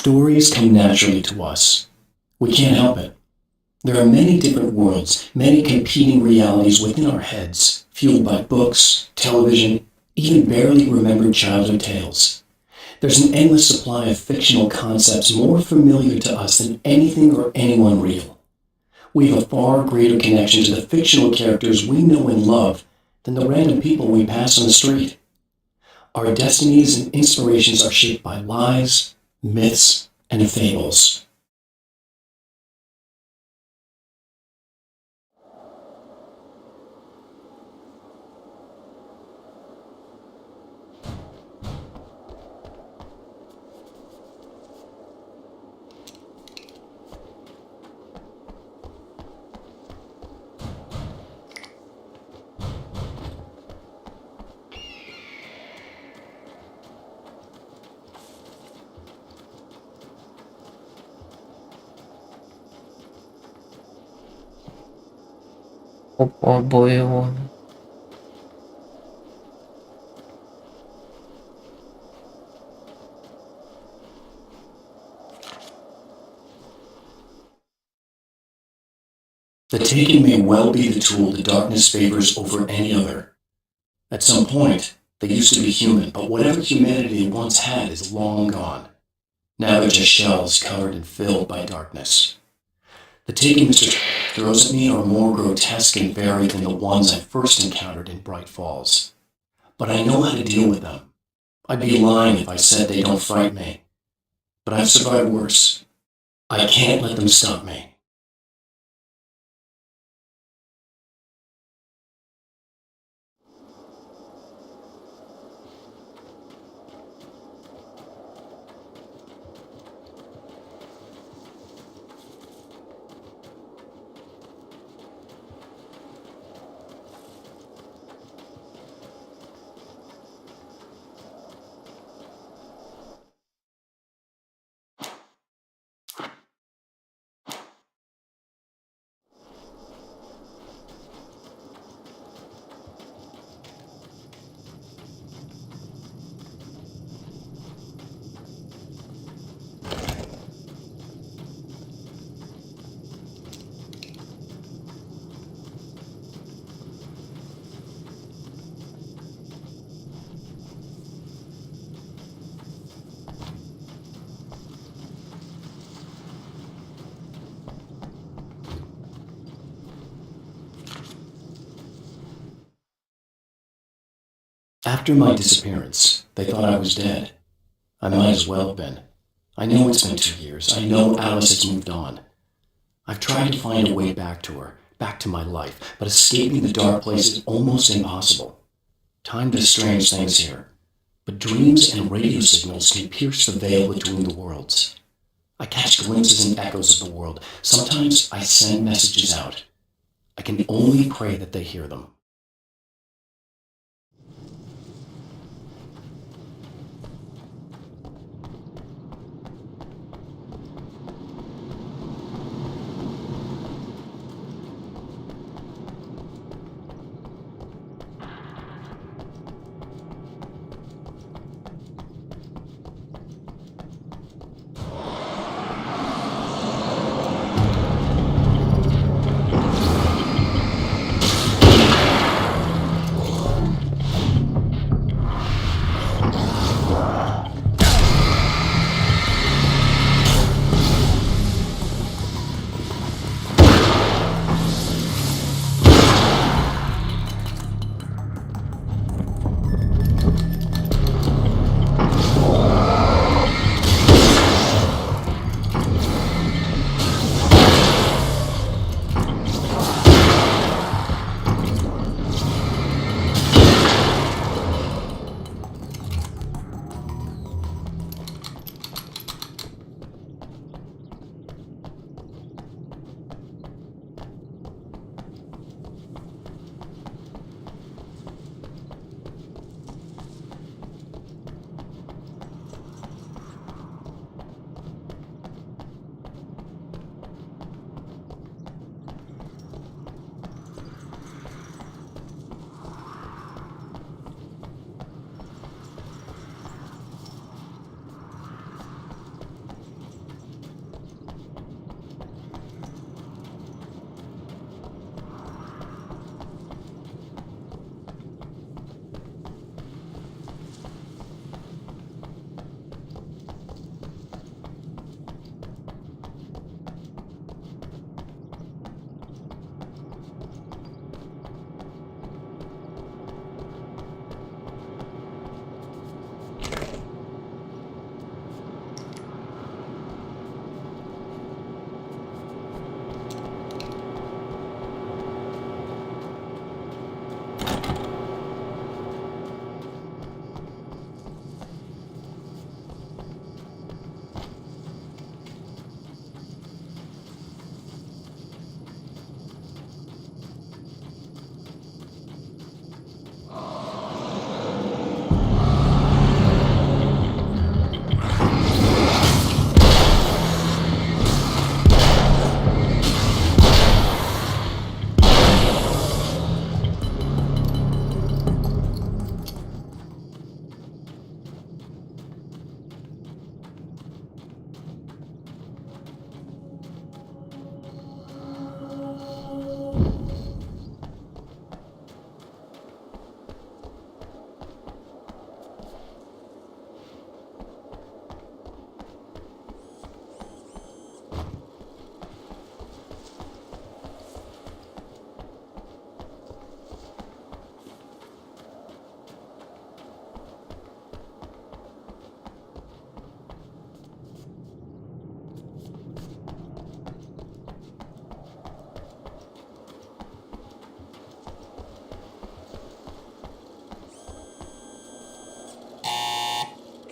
Stories come naturally to us. We can't help it. There are many different worlds, many competing realities within our heads, fueled by books, television, even barely remembered childhood tales. There's an endless supply of fictional concepts more familiar to us than anything or anyone real. We have a far greater connection to the fictional characters we know and love than the random people we pass on the street. Our destinies and inspirations are shaped by lies, myths, and fables. Опа, боевой. The taken may well be the tool the darkness favors over any other. At some point, they used to be human, but whatever humanity they once had is long gone. Now they're just shells covered and filled by darkness. The taken Mr. throws at me are more grotesque and varied than the ones I first encountered in Bright Falls. But I know how to deal with them. I'd be lying if I said they don't frighten me. But I've survived worse. I can't let them stop me. After my disappearance, they thought I was dead. I might as well have been. I know it's been 2 years. I know Alice has moved on. I've tried to find a way back to her, back to my life, but escaping the dark place is almost impossible. Time does strange things here, but dreams and radio signals can pierce the veil between the worlds. I catch glimpses and echoes of the world. Sometimes I send messages out. I can only pray that they hear them.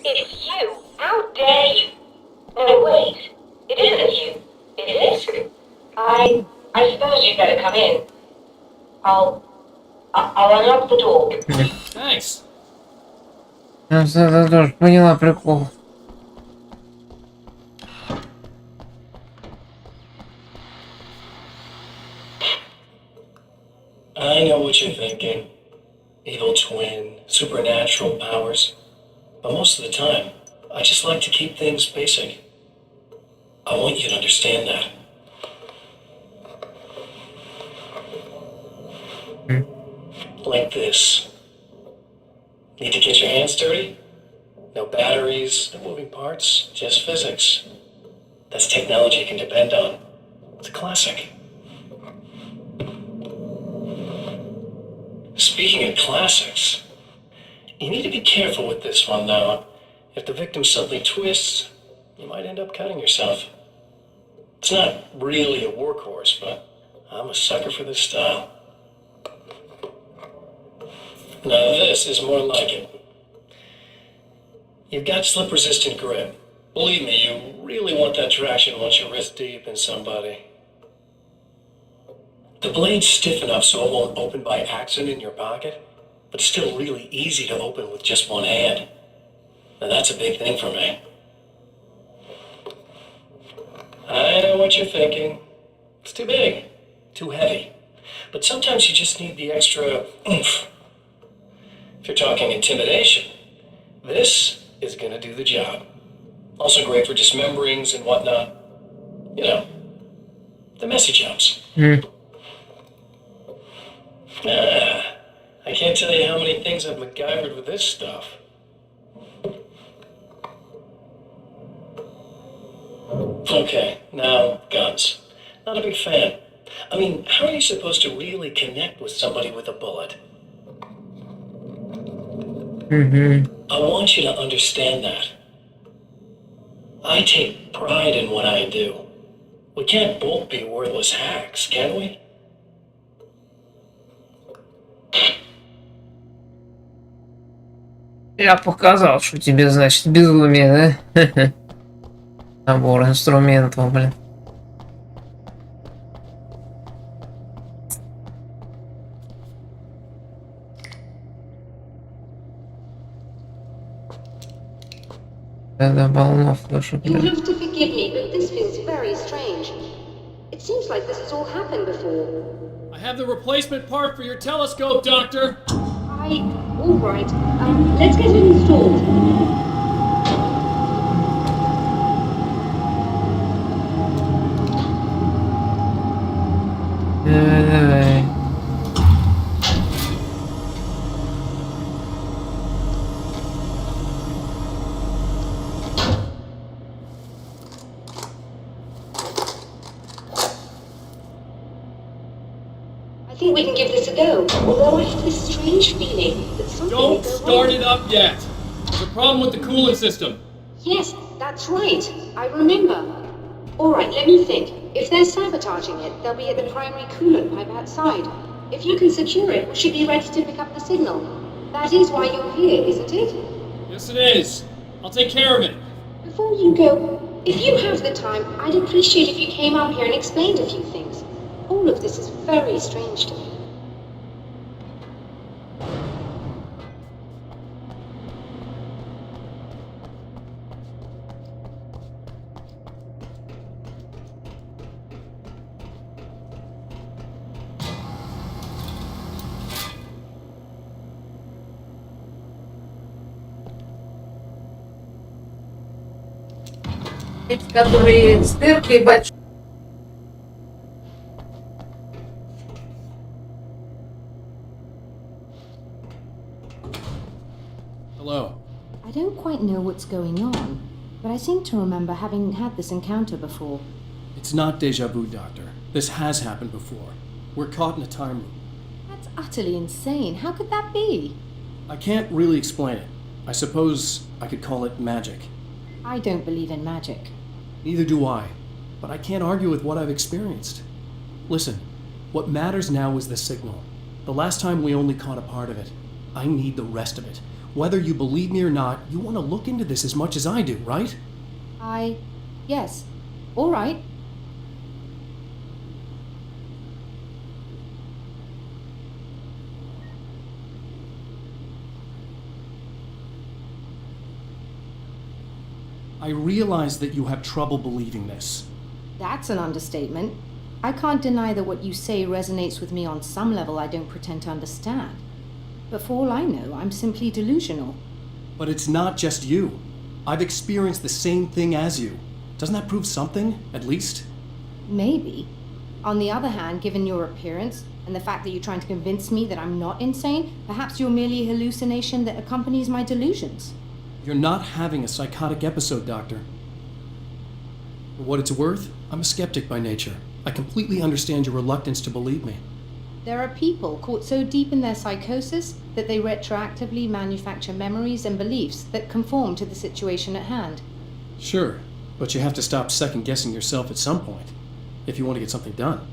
It's you! How dare you! No, wait. It isn't you. It is? I suppose you'd better come in. I'll unlock the door. Thanks. Я тоже поняла прикол. I know what you're thinking. Evil twin, supernatural powers. But most of the time, I just like to keep things basic. I want you to understand that. Like this. Need to get your hands dirty? No batteries, no moving parts, just physics. That's technology you can depend on. It's a classic. Speaking of classics, you need to be careful with this one, though. If the victim suddenly twists, you might end up cutting yourself. It's not really a workhorse, but I'm a sucker for this style. Now this is more like it. You've got slip-resistant grip. Believe me, you really want that traction once you're wrist deep in somebody. The blade's stiff enough so it won't open by accident in your pocket, but it's still really easy to open with just one hand. Now that's a big thing for me. I know what you're thinking. It's too big, too heavy. But sometimes you just need the extra oomph. If you're talking intimidation, this is gonna do the job. Also great for dismemberings and whatnot. You know, the messy jumps. I can't tell you how many things I've MacGyvered with this stuff. Okay, now guns. Not a big fan. I mean, how are you supposed to really connect with somebody with a bullet? I want you to understand that. I take pride in what I do. We can't both be worthless hacks, can we? Я показал, что тебе значит безумие, да? Набор инструментов, блин. Да, полно флешек. You'll have to forgive me, but this feels very strange. It seems like this has all happened before. I have the replacement part for your telescope, Doctor. All right. Let's get it installed. Давай. I think we can give this a go. Although I have this strange feeling that something Don't will go start wrong. it up yet. There's a problem with the cooling system. Yes, that's right. I remember. All right, let me think. If they're sabotaging it, they'll be at the primary coolant pipe outside. If you can secure it, we should be ready to pick up the signal. That is why you're here, isn't it? Yes, it is. I'll take care of it. Before you go, if you have the time, I'd appreciate if you came up here and explained a few things. All of this is very strange to me. Которые с дыркой большой. Hello. I don't quite know what's going on, but I seem to remember having had this encounter before. It's not deja vu, Doctor. This has happened before. We're caught in a time loop. That's utterly insane. How could that be? I can't really explain it. I suppose I could call it magic. I don't believe in magic. Neither do I, but I can't argue with what I've experienced. Listen, what matters now is the signal. The last time we only caught a part of it. I need the rest of it. Whether you believe me or not, you want to look into this as much as I do, right? Yes. All right. I realize that you have trouble believing this. That's an understatement. I can't deny that what you say resonates with me on some level I don't pretend to understand. But for all I know, I'm simply delusional. But it's not just you. I've experienced the same thing as you. Doesn't that prove something, at least? Maybe. On the other hand, given your appearance, and the fact that you're trying to convince me that I'm not insane, perhaps you're merely a hallucination that accompanies my delusions. You're not having a psychotic episode, Doctor. For what it's worth, I'm a skeptic by nature. I completely understand your reluctance to believe me. There are people caught so deep in their psychosis that they retroactively manufacture memories and beliefs that conform to the situation at hand. Sure, but you have to stop second-guessing yourself at some point, if you want to get something done.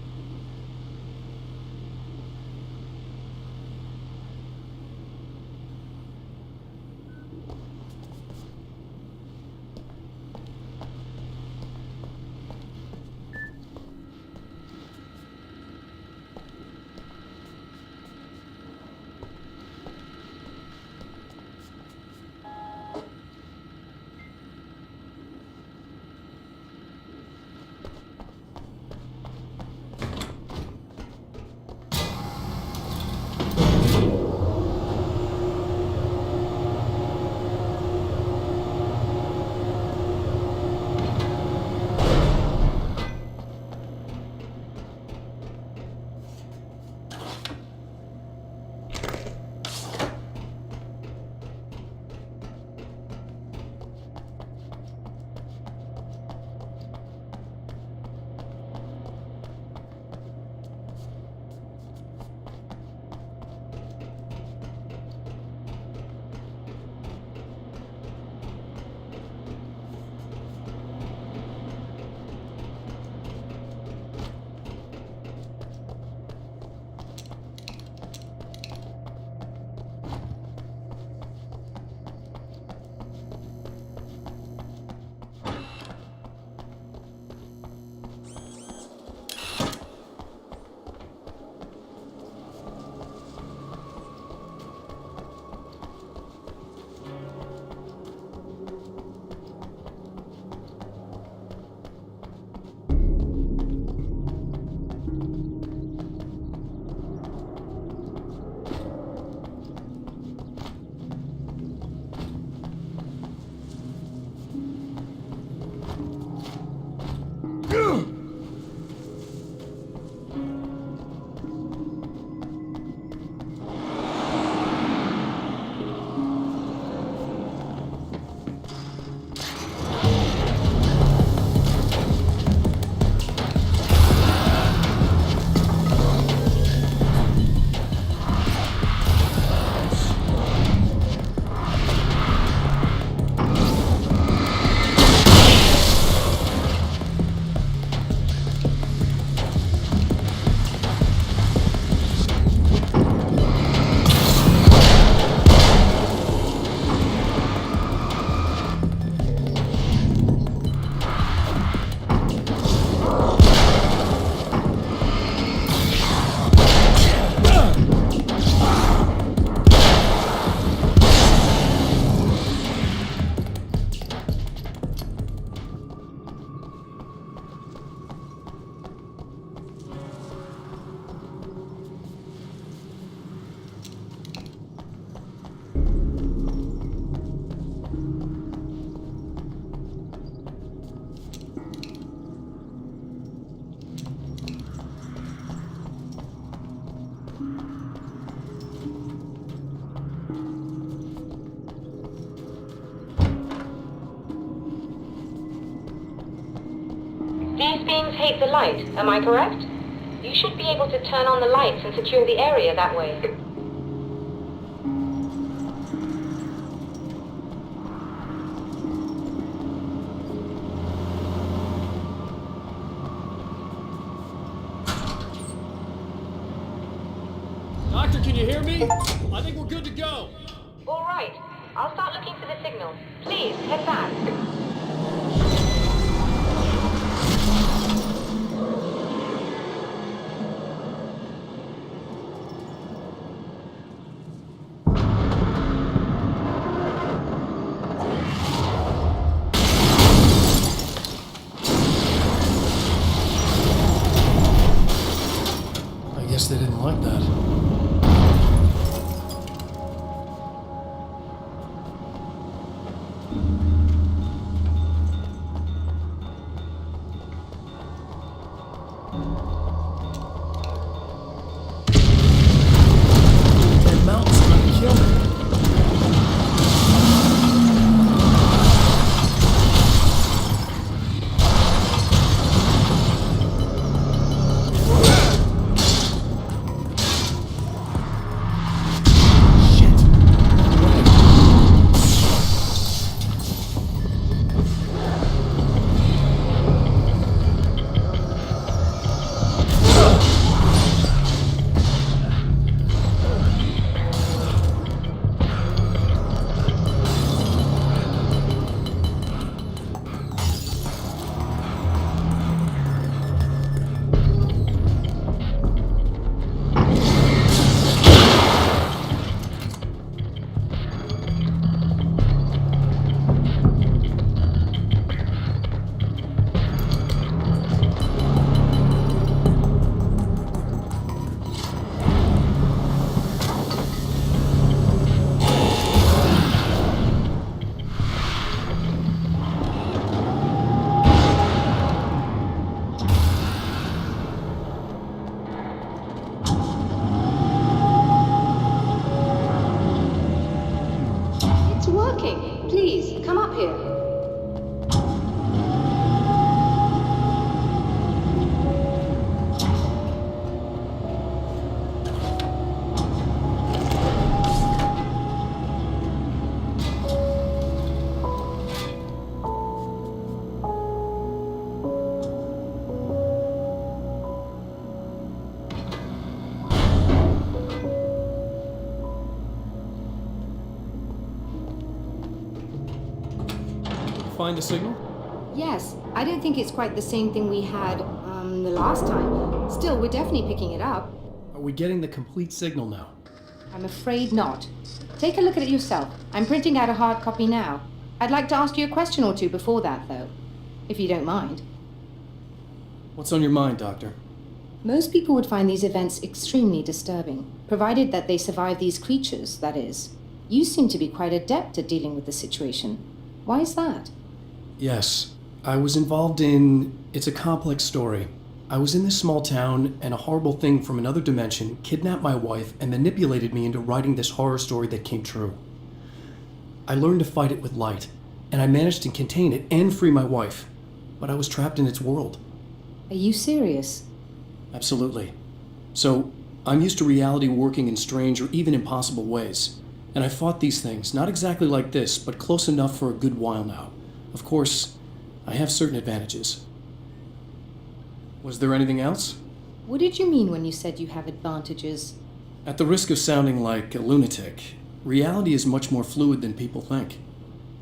beings hate the light, am I correct? You should be able to turn on the lights and secure the area that way. Doctor, can you hear me? I think we're good to go. All right. I'll start looking for the signal. Please, head back. I guess they didn't like that. That mountain's gonna kill me. It's working. Please, come up here. Find a signal? Yes, I don't think it's quite the same thing we had, the last time. Still, we're definitely picking it up. Are we getting the complete signal now? I'm afraid not. Take a look at it yourself. I'm printing out a hard copy now. I'd like to ask you a question or two before that, though, if you don't mind. What's on your mind, Doctor? Most people would find these events extremely disturbing, provided that they survive these creatures, that is. You seem to be quite adept at dealing with the situation. Why is that? Yes, I was involved in... It's a complex story. I was in this small town, and a horrible thing from another dimension kidnapped my wife and manipulated me into writing this horror story that came true. I learned to fight it with light, and I managed to contain it and free my wife, but I was trapped in its world. Are you serious? Absolutely. So, I'm used to reality working in strange or even impossible ways, and I fought these things, not exactly like this, but close enough for a good while now. Of course, I have certain advantages. Was there anything else? What did you mean when you said you have advantages? At the risk of sounding like a lunatic, reality is much more fluid than people think.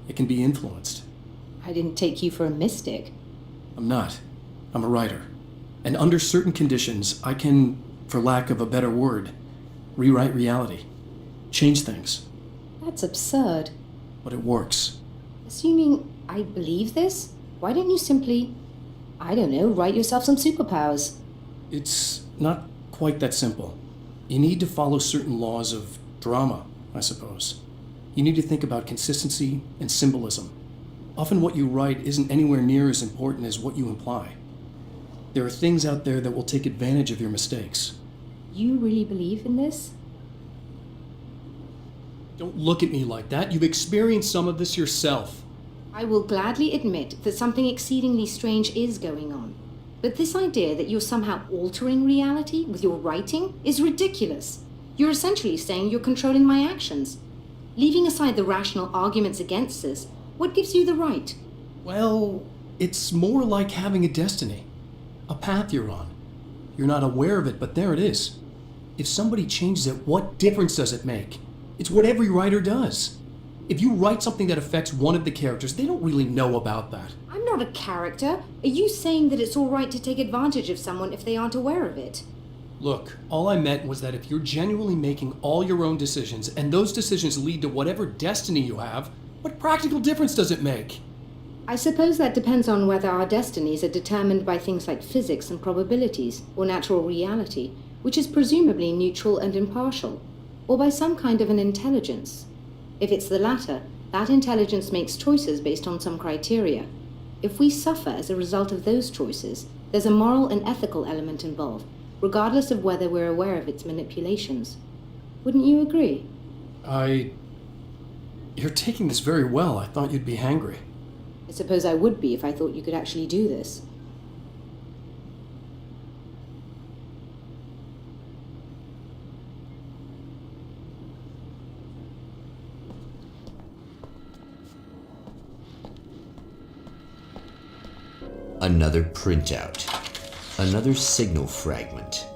It can be influenced. I didn't take you for a mystic. I'm not. I'm a writer. And under certain conditions, I can, for lack of a better word, rewrite reality. Change things. That's absurd. But it works. Assuming I believe this, why don't you simply, I don't know, write yourself some superpowers? It's not quite that simple. You need to follow certain laws of drama, I suppose. You need to think about consistency and symbolism. Often what you write isn't anywhere near as important as what you imply. There are things out there that will take advantage of your mistakes. You really believe in this? Don't look at me like that. You've experienced some of this yourself. I will gladly admit that something exceedingly strange is going on. But this idea that you're somehow altering reality with your writing is ridiculous. You're essentially saying you're controlling my actions. Leaving aside the rational arguments against this, what gives you the right? Well, it's more like having a destiny. A path you're on. You're not aware of it, but there it is. If somebody changes it, what difference does it make? It's what every writer does. If you write something that affects one of the characters, they don't really know about that. I'm not a character. Are you saying that it's all right to take advantage of someone if they aren't aware of it? Look, all I meant was that if you're genuinely making all your own decisions, and those decisions lead to whatever destiny you have, what practical difference does it make? I suppose that depends on whether our destinies are determined by things like physics and probabilities, or natural reality, which is presumably neutral and impartial, or by some kind of an intelligence. If it's the latter, that intelligence makes choices based on some criteria. If we suffer as a result of those choices, there's a moral and ethical element involved, regardless of whether we're aware of its manipulations. Wouldn't you agree? You're taking this very well. I thought you'd be hangry. I suppose I would be if I thought you could actually do this. Another printout. Another signal fragment.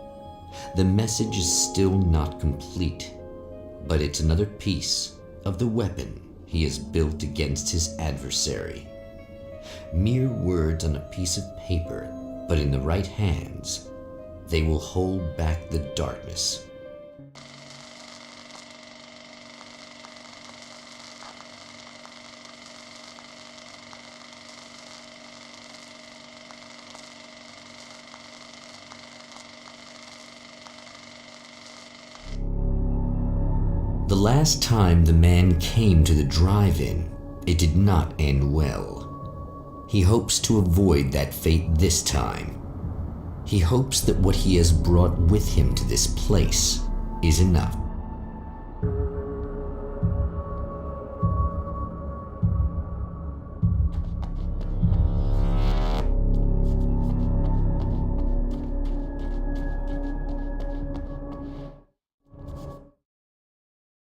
The message is still not complete, but it's another piece of the weapon he has built against his adversary. Mere words on a piece of paper, but in the right hands, they will hold back the darkness. The last time the man came to the drive-in, it did not end well. He hopes to avoid that fate this time. He hopes that what he has brought with him to this place is enough.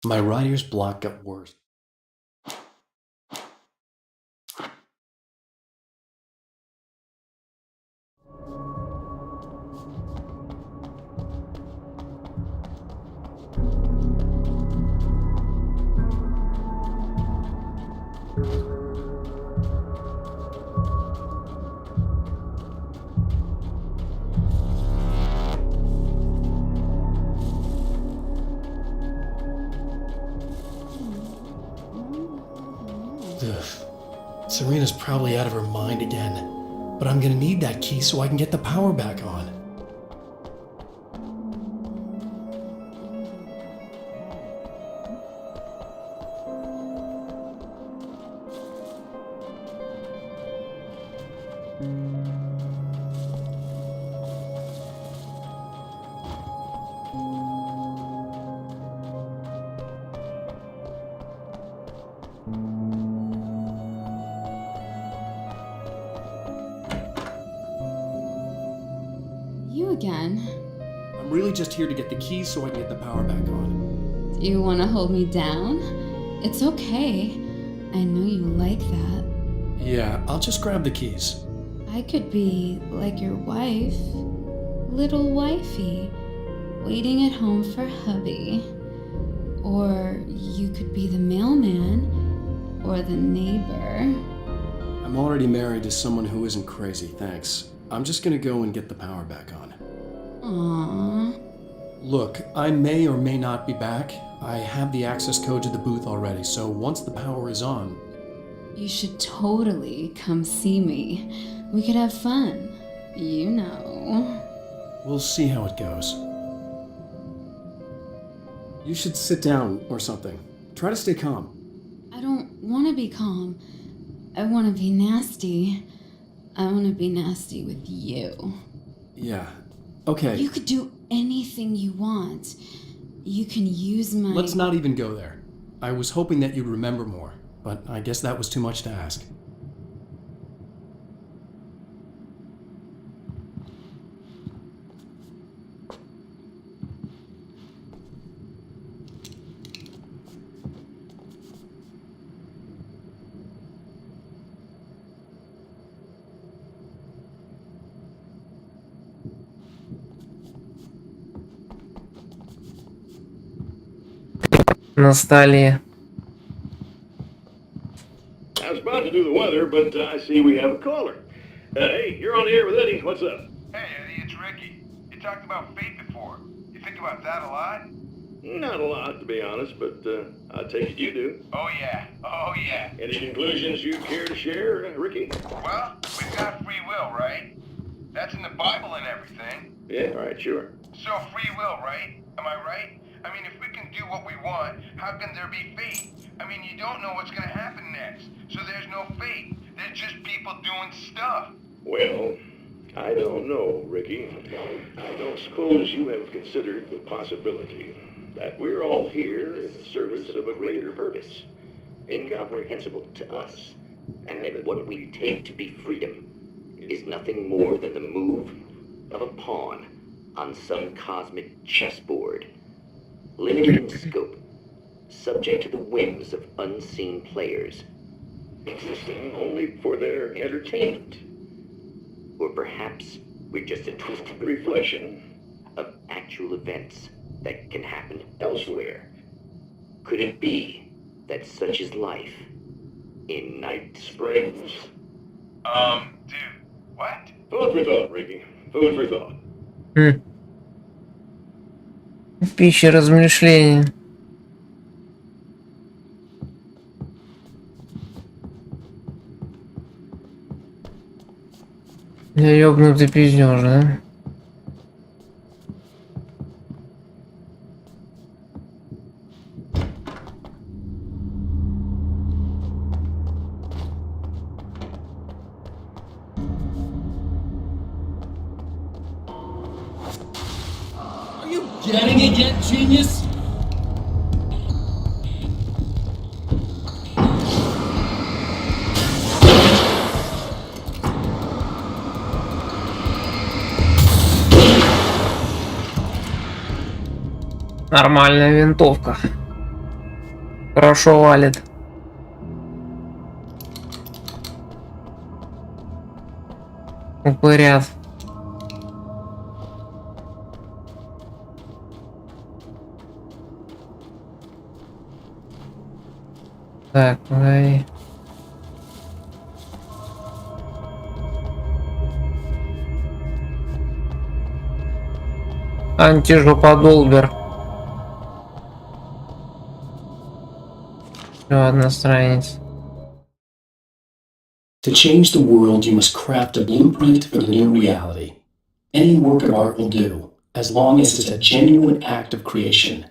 My writer's block got worse. Serena's probably out of her mind again, but I'm gonna need that key so I can get the power back on. You again. I'm really just here to get the keys so I can get the power back on. Do you want to hold me down? It's okay. I know you like that. Yeah, I'll just grab the keys. I could be like your wife. Little wifey. Waiting at home for hubby. Or you could be the mailman. Or the neighbor. I'm already married to someone who isn't crazy, thanks. I'm just gonna go and get the power back on. Aww. Look, I may or may not be back. I have the access code to the booth already, so once the power is on... You should totally come see me. We could have fun. You know. We'll see how it goes. You should sit down or something. Try to stay calm. I don't want to be calm. I want to be nasty. I want to be nasty with you. Yeah. Okay. You could do anything you want. You can use my... Let's not even go there. I was hoping that you'd remember more, but I guess that was too much to ask. на столе. I was about to do the weather, but I see we have a caller. Hey, you're on the air with Eddie. What's up? Hey, Eddie, it's Ricky. You talked about fate before. You think about that a lot? Not a lot, to be honest, but I take it you do. Oh, yeah. Oh, yeah. Any conclusions you care to share, Ricky? Well, we've got free will, right? That's in the Bible and everything. Yeah, all right, sure. So free will, right? Am I right? I mean, if we can do what we want, how can there be fate? I mean, you don't know what's going to happen next. So there's no fate. There's just people doing stuff. Well, I don't know, Ricky. I don't suppose you have considered the possibility that we're all here in the service of a greater purpose, incomprehensible to us, and that what we take to be freedom is nothing more than the move of a pawn on some cosmic chessboard, limited in scope, subject to the whims of unseen players, existing only for their entertainment. Or perhaps we're just a twisted reflection of actual events that can happen elsewhere. Could it be that such is life in Night Springs? Dude, what? Food for thought, Ricky. Food for thought. Пища размышления. Я ёбнутый пиздёж, да? Are you getting it yet, genius? Нормальная винтовка. Хорошо валит. Упырят. Так, погоди. Антижоподолбер. Еще одна страница. To change the world, you must craft a blueprint for the new reality. Any work of art will do, as long as it's a genuine act of creation.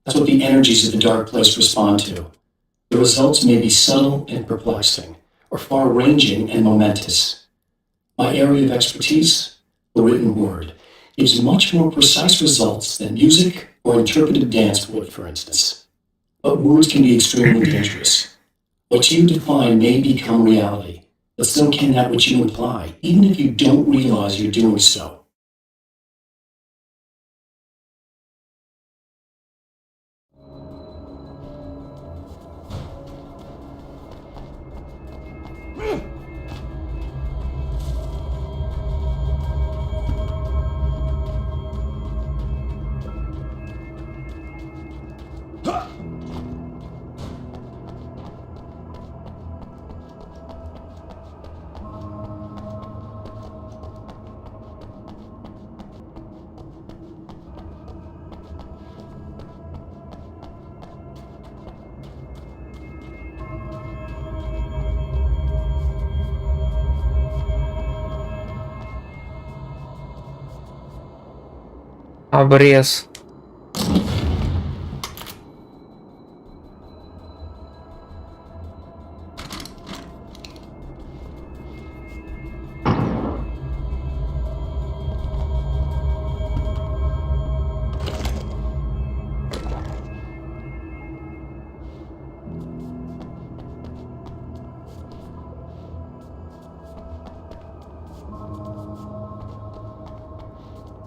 That's what the energies of the dark place respond to. The results may be subtle and perplexing, or far-ranging and momentous. My area of expertise, the written word, gives much more precise results than music or interpretive dance would, for instance. But words can be extremely dangerous. What you define may become reality, but so can that which you imply, even if you don't realize you're doing so. Обрез.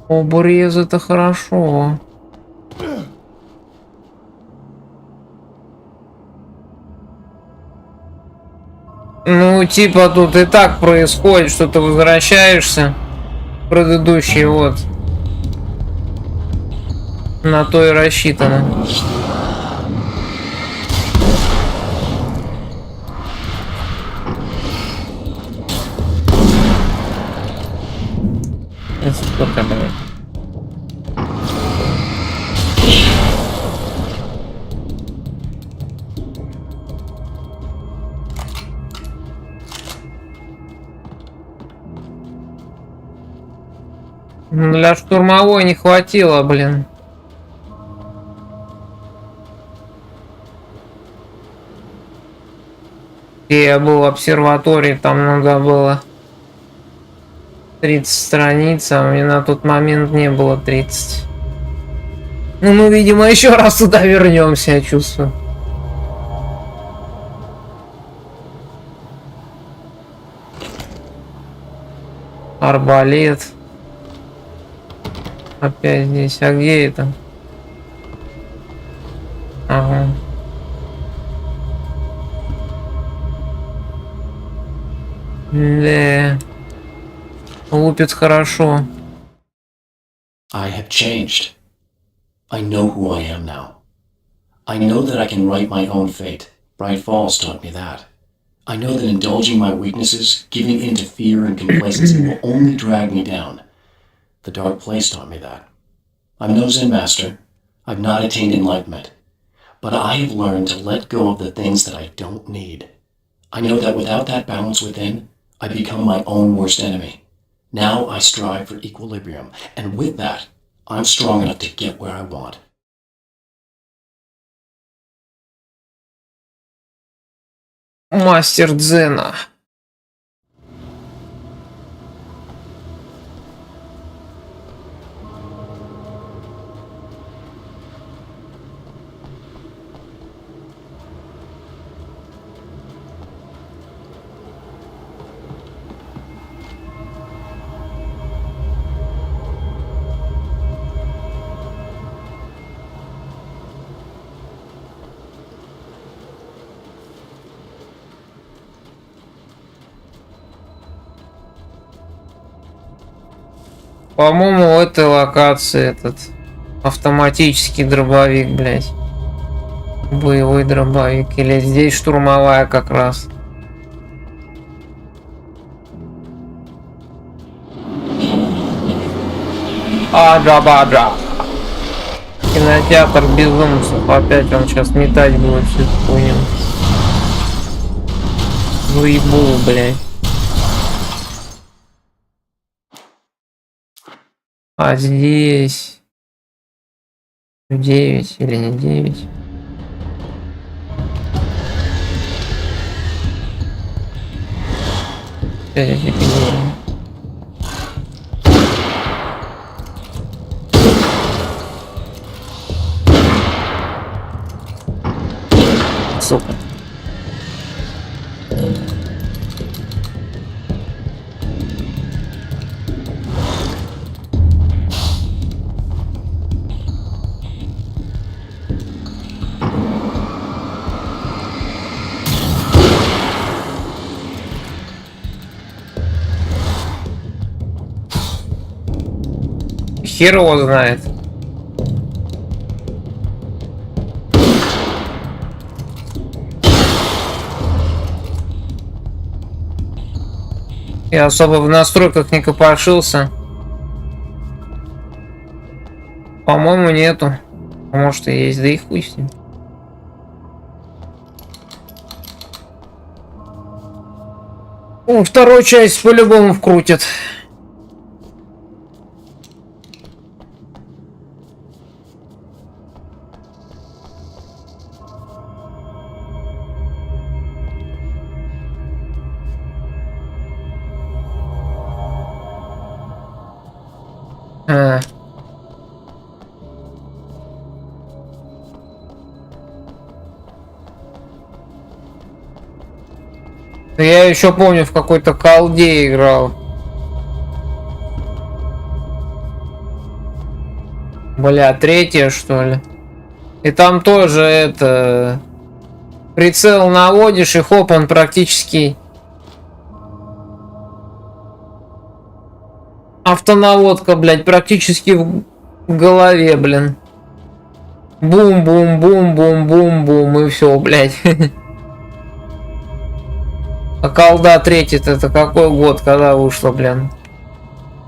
Обрез это хорошо. Ну, типа тут и так происходит, что ты возвращаешься в предыдущий, вот. На то и рассчитано. Для штурмовой не хватило, блин. Я был в обсерватории, там надо было 30 страниц, а у меня на тот момент не было 30. Ну, мы, видимо, еще раз туда вернемся, я чувствую. Арбалет. Опять здесь. А где это? Ага. Да. Лупит хорошо. I have changed. I know who I am now. I know that I can write my own fate. Bright Falls taught me that. I know that indulging my weaknesses, giving in to fear and complacency will only drag me down. The Dark Place taught me that. I'm no Zen master. I've not attained enlightenment. But I have learned to let go of the things that I don't need. I know that without that balance within, I become my own worst enemy. Now I strive for equilibrium, and with that, I'm strong enough to get where I want. Мастер дзена. По-моему, в этой локации этот автоматический дробовик, блядь. Боевой дробовик. Или здесь штурмовая как раз. Аджа-баджа. Кинотеатр безумцев. Опять он сейчас метать будет всю хуйню. Выебул, блядь. А здесь 9 или не 9? Сука. Хер его знает. Я особо в настройках не копошился. По-моему, нету. Может и есть, да и хуй с ним. Вторую часть по-любому вкрутят. Я еще помню, в какой-то колде играл. Бля, третья, что ли? И там тоже это... Прицел наводишь, и хоп, он практически... Автонаводка, блядь, практически в голове, блин. Бум-бум-бум-бум-бум-бум, и все, блядь. А колда третья-то это какой год, когда вышла, блин?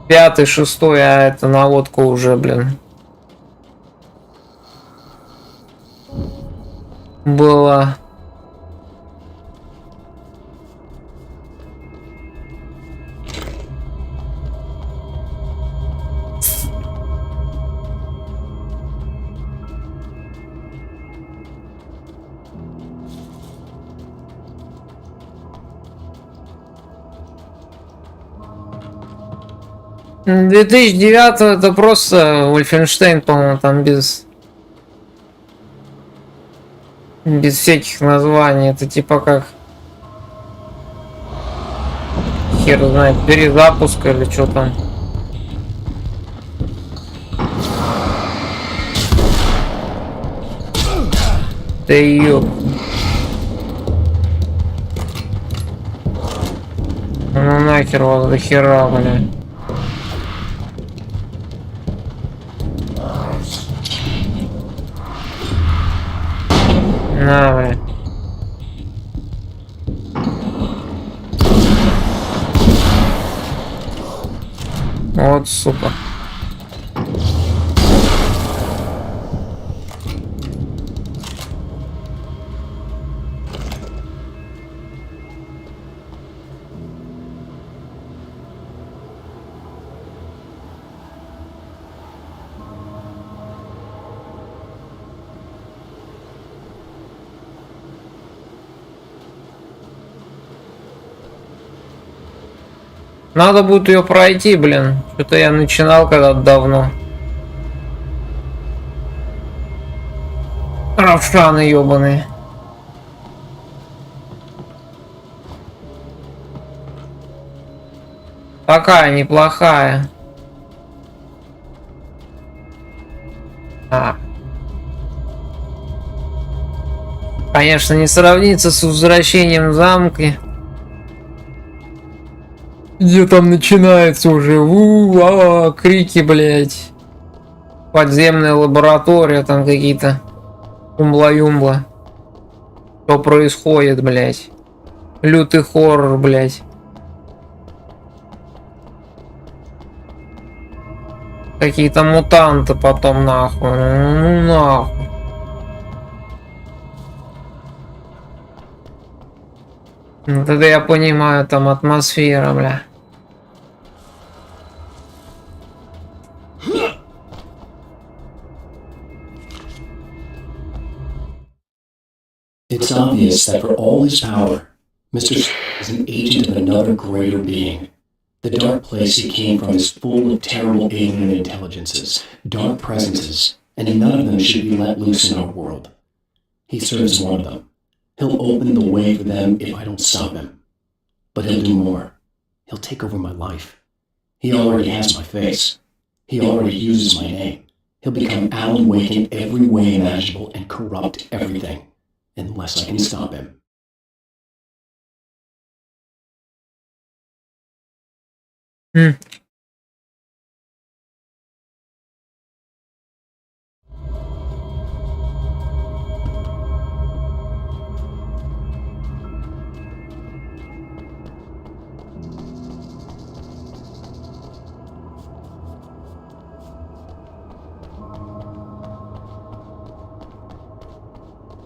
5-й, 6-й, а это наводка уже, блин. Была. 2009 это просто Wolfenstein, по-моему, там без всяких названий. Это типа как хер знает, перезапуск или что там. Да ёп. Ну нахер вас до хера, бля. На, бля. Вот, сука. Надо будет ее пройти, блин. Что-то я начинал когда-то давно. Равшаны ебаные. Такая неплохая. Конечно, не сравнится с возвращением в замки. Где там начинается уже крики, блять. Подземная лаборатория, там какие-то умла-юмла. Что происходит, блять? Лютый хоррор, блять. Какие-то мутанты потом, нахуй. Ну нахуй. Вот это я понимаю, там атмосфера, бля. It's obvious that for all his power, Mr. is an agent of another greater being. The dark place he came from is full of terrible alien intelligences, dark presences, and none of them should be let loose in our world. He serves one of them. He'll open the way for them if I don't stop him. But he'll do more. He'll take over my life. He already has my face. He already uses my name. He'll become Alan Wake in every way imaginable and corrupt everything, unless I can stop him.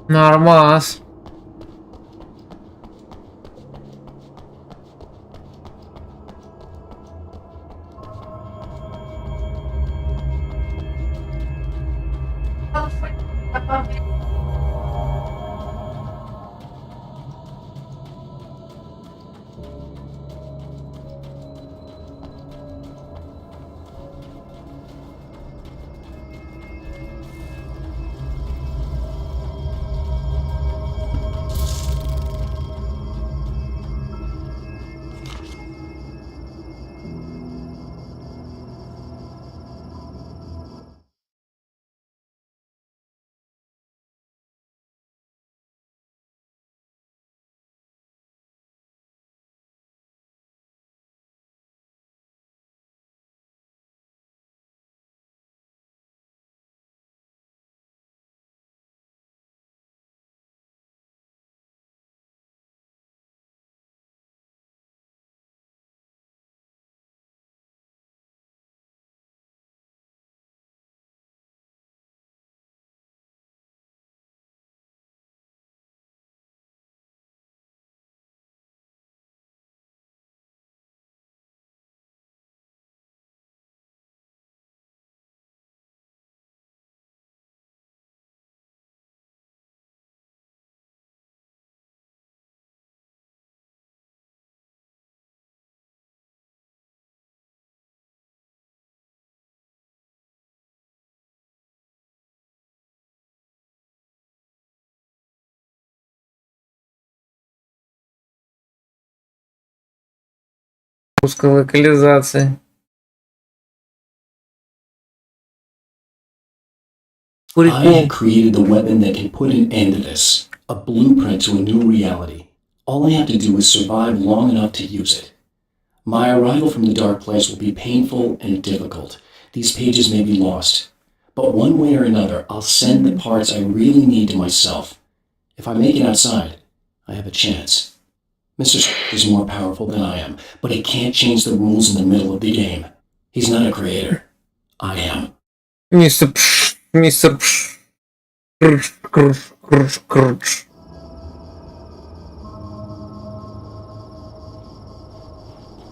Нормас. Русской локализации. I Прикол. have created the weapon that can put an end to this. A blueprint to a new reality. All I have to do is survive long enough to use it. My arrival from the dark place will be painful and difficult. These pages may be lost. But one way or another, I'll send the parts I really need to myself. If I make it outside, I have a chance. Mr. is more powerful than I am, but he can't change the rules in the middle of the game. He's not a creator. I am. Мистер Пш. Мистер Пш. Крш, крш, крш, крш.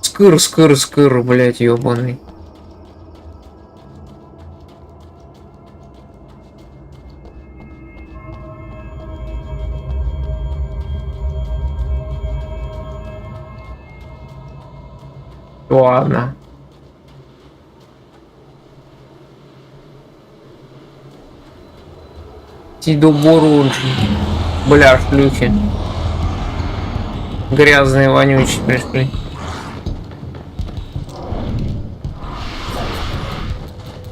Скыр, скыр, скыр, блять, ёбаный. Ладно. Тидо Боруджи. Бля, шлюхи. Грязные, вонючие пришли.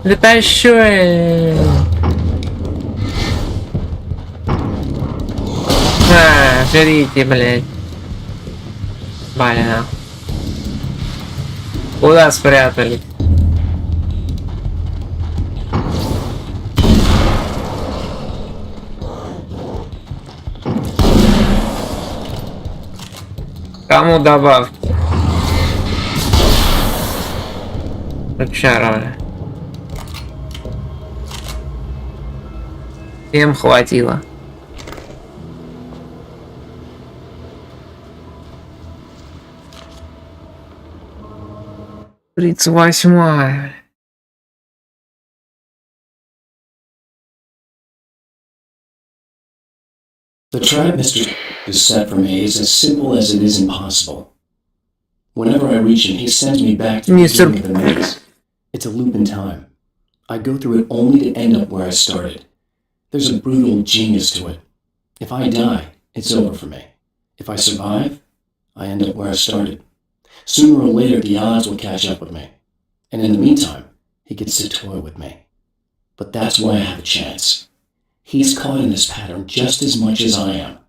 Вытащай. Жрите, блядь. Блин. Куда спрятали? Кому добавки? Очаровали. Всем хватило. Тридцать восьмая. The trap Mr. is set for me is as simple as it is impossible. Whenever I reach him, he sends me back to the beginning of the maze. It's a loop in time. I go through it only to end up where I started. There's a brutal genius to it. If I die, it's over for me. If I survive, I end up where I started. Sooner or later, the odds will catch up with me. And in the meantime, he gets to toy with me. But that's why I have a chance. He's caught in this pattern just as much as I am.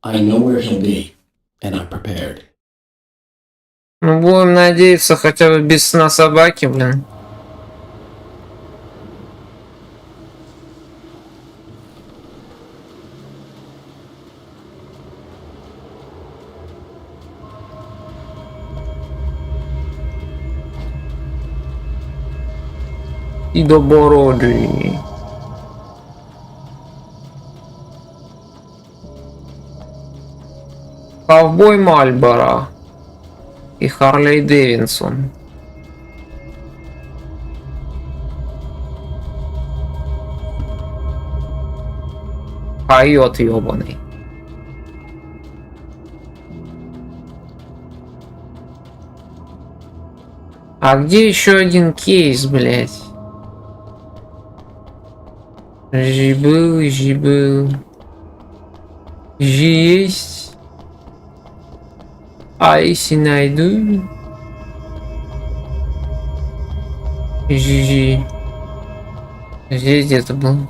I know where he'll be, and I'm prepared. Ну, будем надеяться, хотя бы без сна собаки, блин. И до Бороджи. Ковбой Мальборо и Харлей Дэвидсон. Койот ёбаный. А где еще один кейс, блять? Жибыл. Есть. А если найду? Здесь где-то был.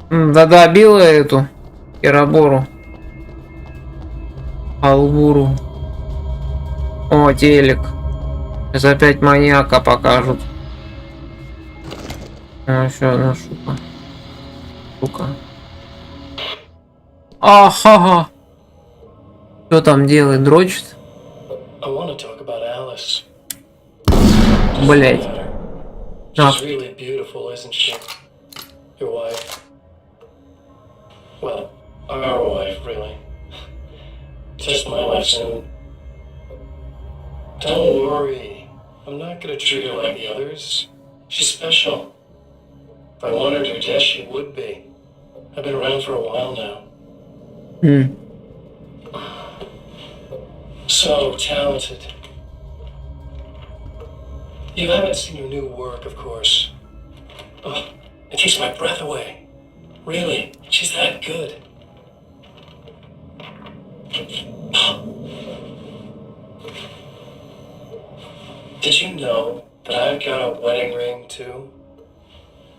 Да добила эту Керабору. Албуру. О, телек. Сейчас опять маньяка покажут. Еще одна штука. Ахага. Что там делает? Дрочит? Блять. She's really beautiful, isn't she? Your wife. Well, our wife, really. Just my wife soon. Don't worry. I'm not gonna treat her like the others. She's special. If I wanted her dead, she would be. I've been around for a while now. So talented. You haven't seen her new work, of course. Oh, it takes my breath away. Really, she's that good. Did you know that I've got a wedding ring too?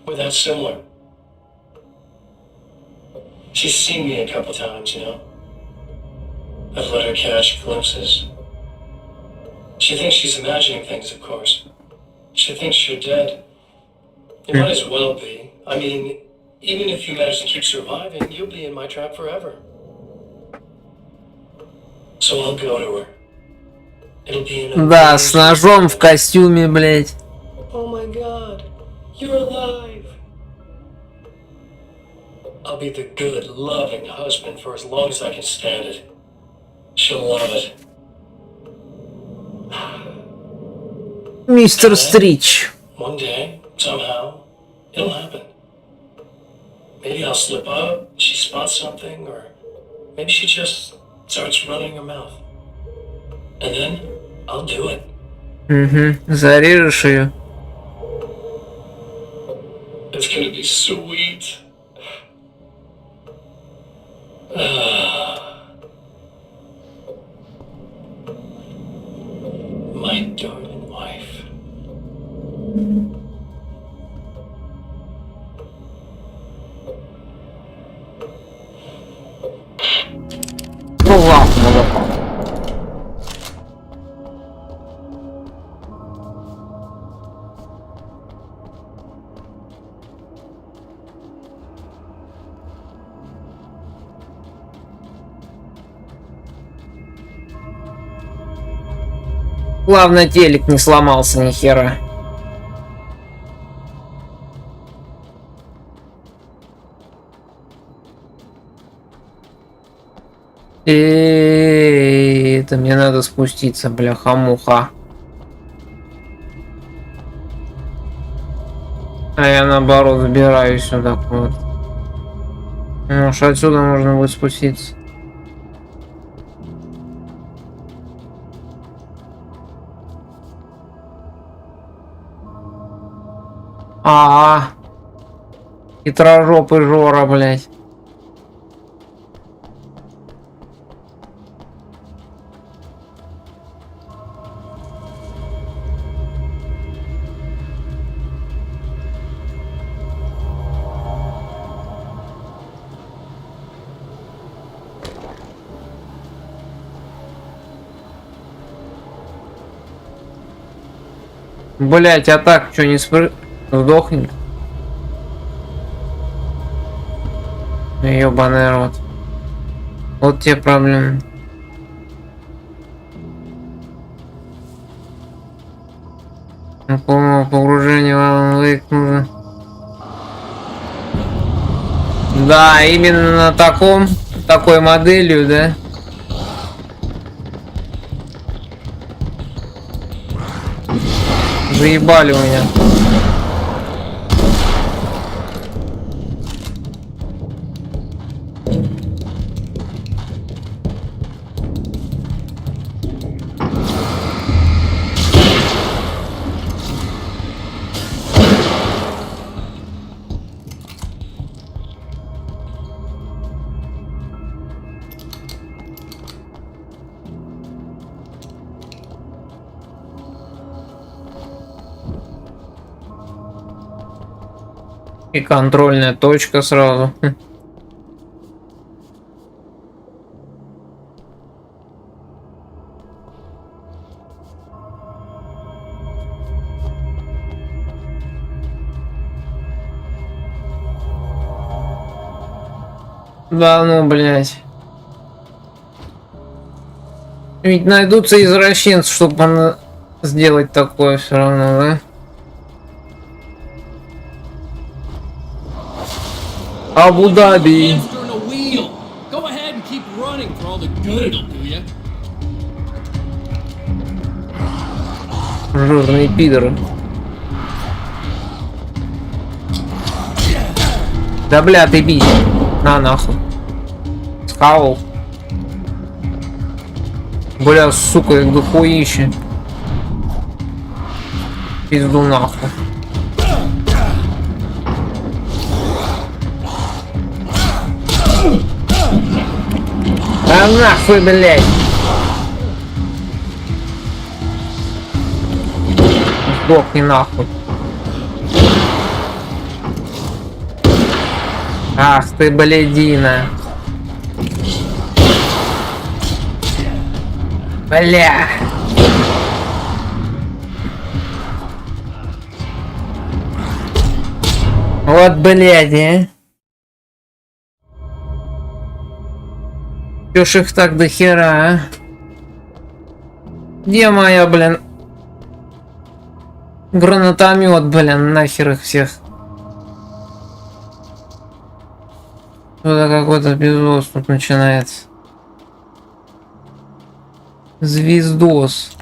We're that similar. She's seen me a couple times, you know. I've let her catch glimpses. She thinks she's imagining things, of course. She thinks you're dead. You might as well be. I mean, even if you manage to keep surviving, you'll be in my trap forever. So I'll go to her. It'll be in a Да, с ножом в костюме, блядь. Oh my god, you're alive. I'll be the good, loving husband for as long as I can stand it. She'll love it. Мистер Стрич. One day, somehow, it'll happen. Maybe I'll slip up, she spots something, or maybe she just starts running her mouth. And then, I'll do it. Зарежешь ее. It's gonna be sweet. My darling wife. Ну ладно, молоко. Главное, телек не сломался ни хера. Это мне надо спуститься, бляха-муха. А я наоборот забираюсь сюда. Вот. Может, отсюда можно будет спуститься. Хитрожопый Жора, блядь. Блять, а так что, не сдохнет? Ёбаный рот. Вот те проблемы. Полного погружения в Alan Wake нужно. Да, именно на такой моделью, да? Заебали у меня. И контрольная точка сразу. Да ну, блять. Ведь найдутся извращенцы, чтобы сделать такое все равно, да? Абу-Даби. Жирные пидоры. Да бля, ты бей. На нахуй. Схавал. Бля, сука, их дохуище. Пизду нахуй. А нахуй, блядь! Сдохни нахуй. Ах ты, блядина. Бля. Вот, блядь, а. Чё ж их так до хера, а? Где моя, блин? Гранатомет, блин, нахер их всех. Что-то какой-то бездос тут начинается. Звездос.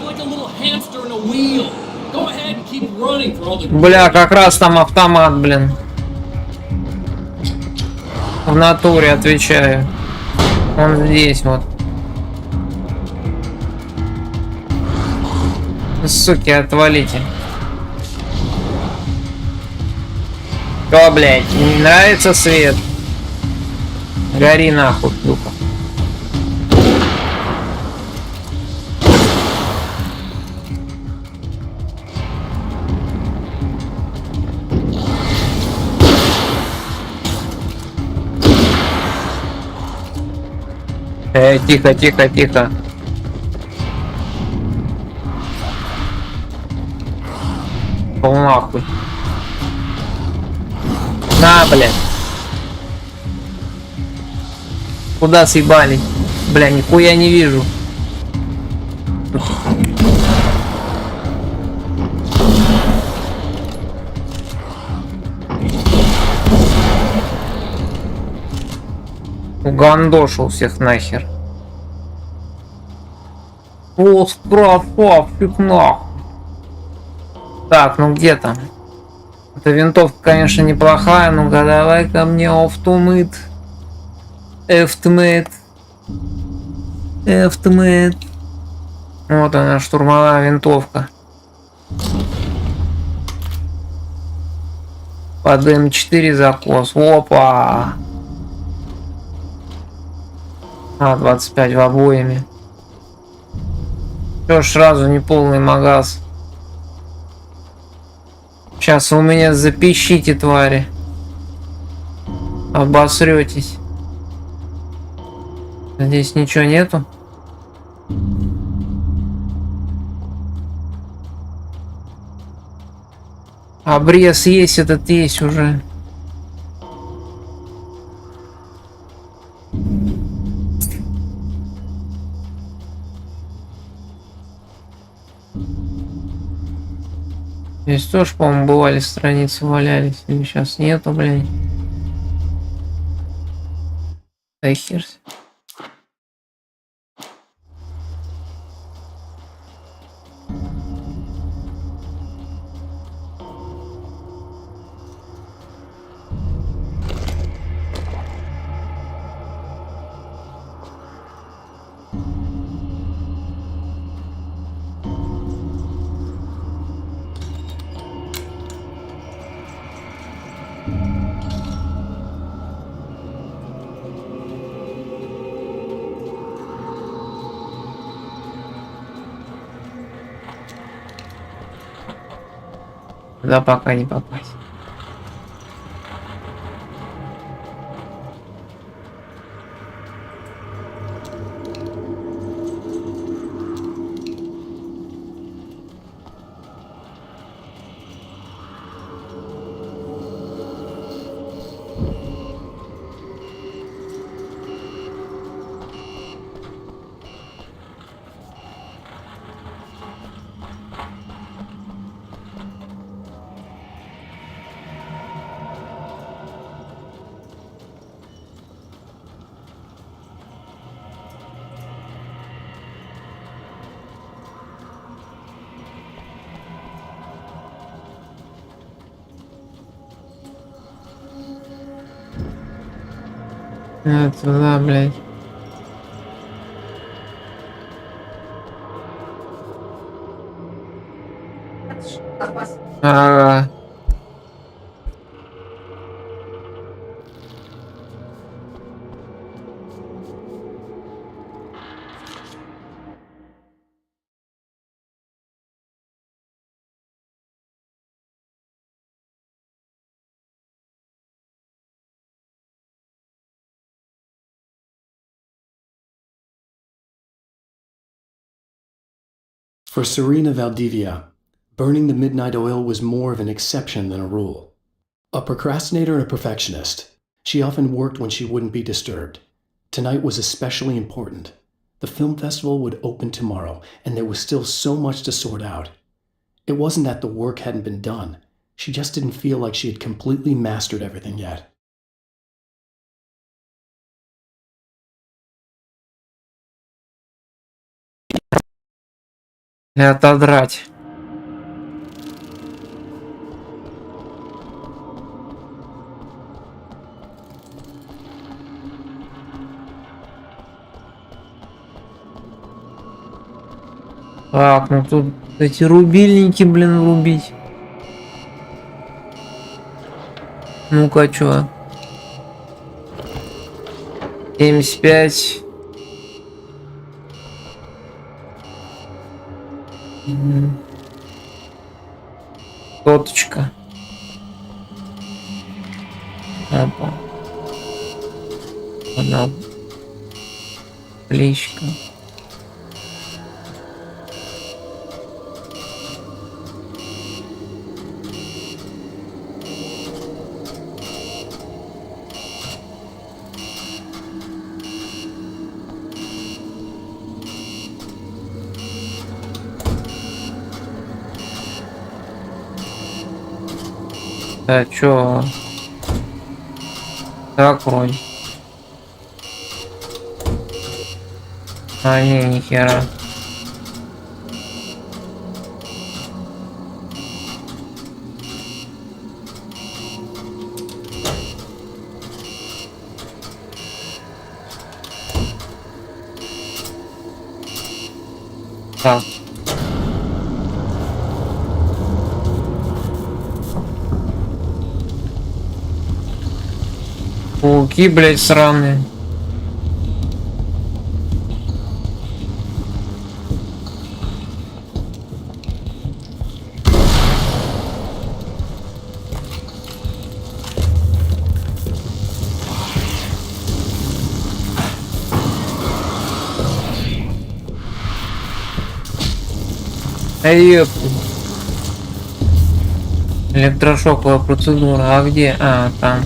Like a little hamster in a wheel. Go ahead and keep running for all the. Бля, как раз там автомат, блин. В натуре, отвечаю. Он здесь вот. Суки, отвалите. Что, блядь, не нравится свет? Гори нахуй, духа. Тихо, тихо, тихо. Пол нахуй. На, блядь. Куда съебали? Бля, нихуя не вижу. Угандошил всех нахер. О, красавчик нахуй. Так, ну где там? Эта винтовка, конечно, неплохая, ну-ка давай ко мне автомат. Эфтмет. Эфтмет. Вот она, штурмовая винтовка. Под М4 закос. Опа! А, 25 в обоими. Чё ж сразу не полный магаз? Сейчас у меня запищите, твари. Обосретесь. Здесь ничего нету. Обрез есть, этот есть уже. Здесь тоже, по-моему, бывали страницы, валялись. Или сейчас нету, блядь. Да хер. Да пока не попасть. Туда, блядь. Ага. For Serena Valdivia, burning the midnight oil was more of an exception than a rule. A procrastinator and a perfectionist, she often worked when she wouldn't be disturbed. Tonight was especially important. The film festival would open tomorrow, and there was still so much to sort out. It wasn't that the work hadn't been done. She just didn't feel like she had completely mastered everything yet. И отодрать. Так, ну тут эти рубильники, блин, рубить. Ну-ка, чё? 75. Соточка. Опа. Одна плечка. Да чё? Закрой. А, не, нихера. Так. Пауки, блядь, сраные. Ёпта. Электрошоковая процедура. А где? А, там.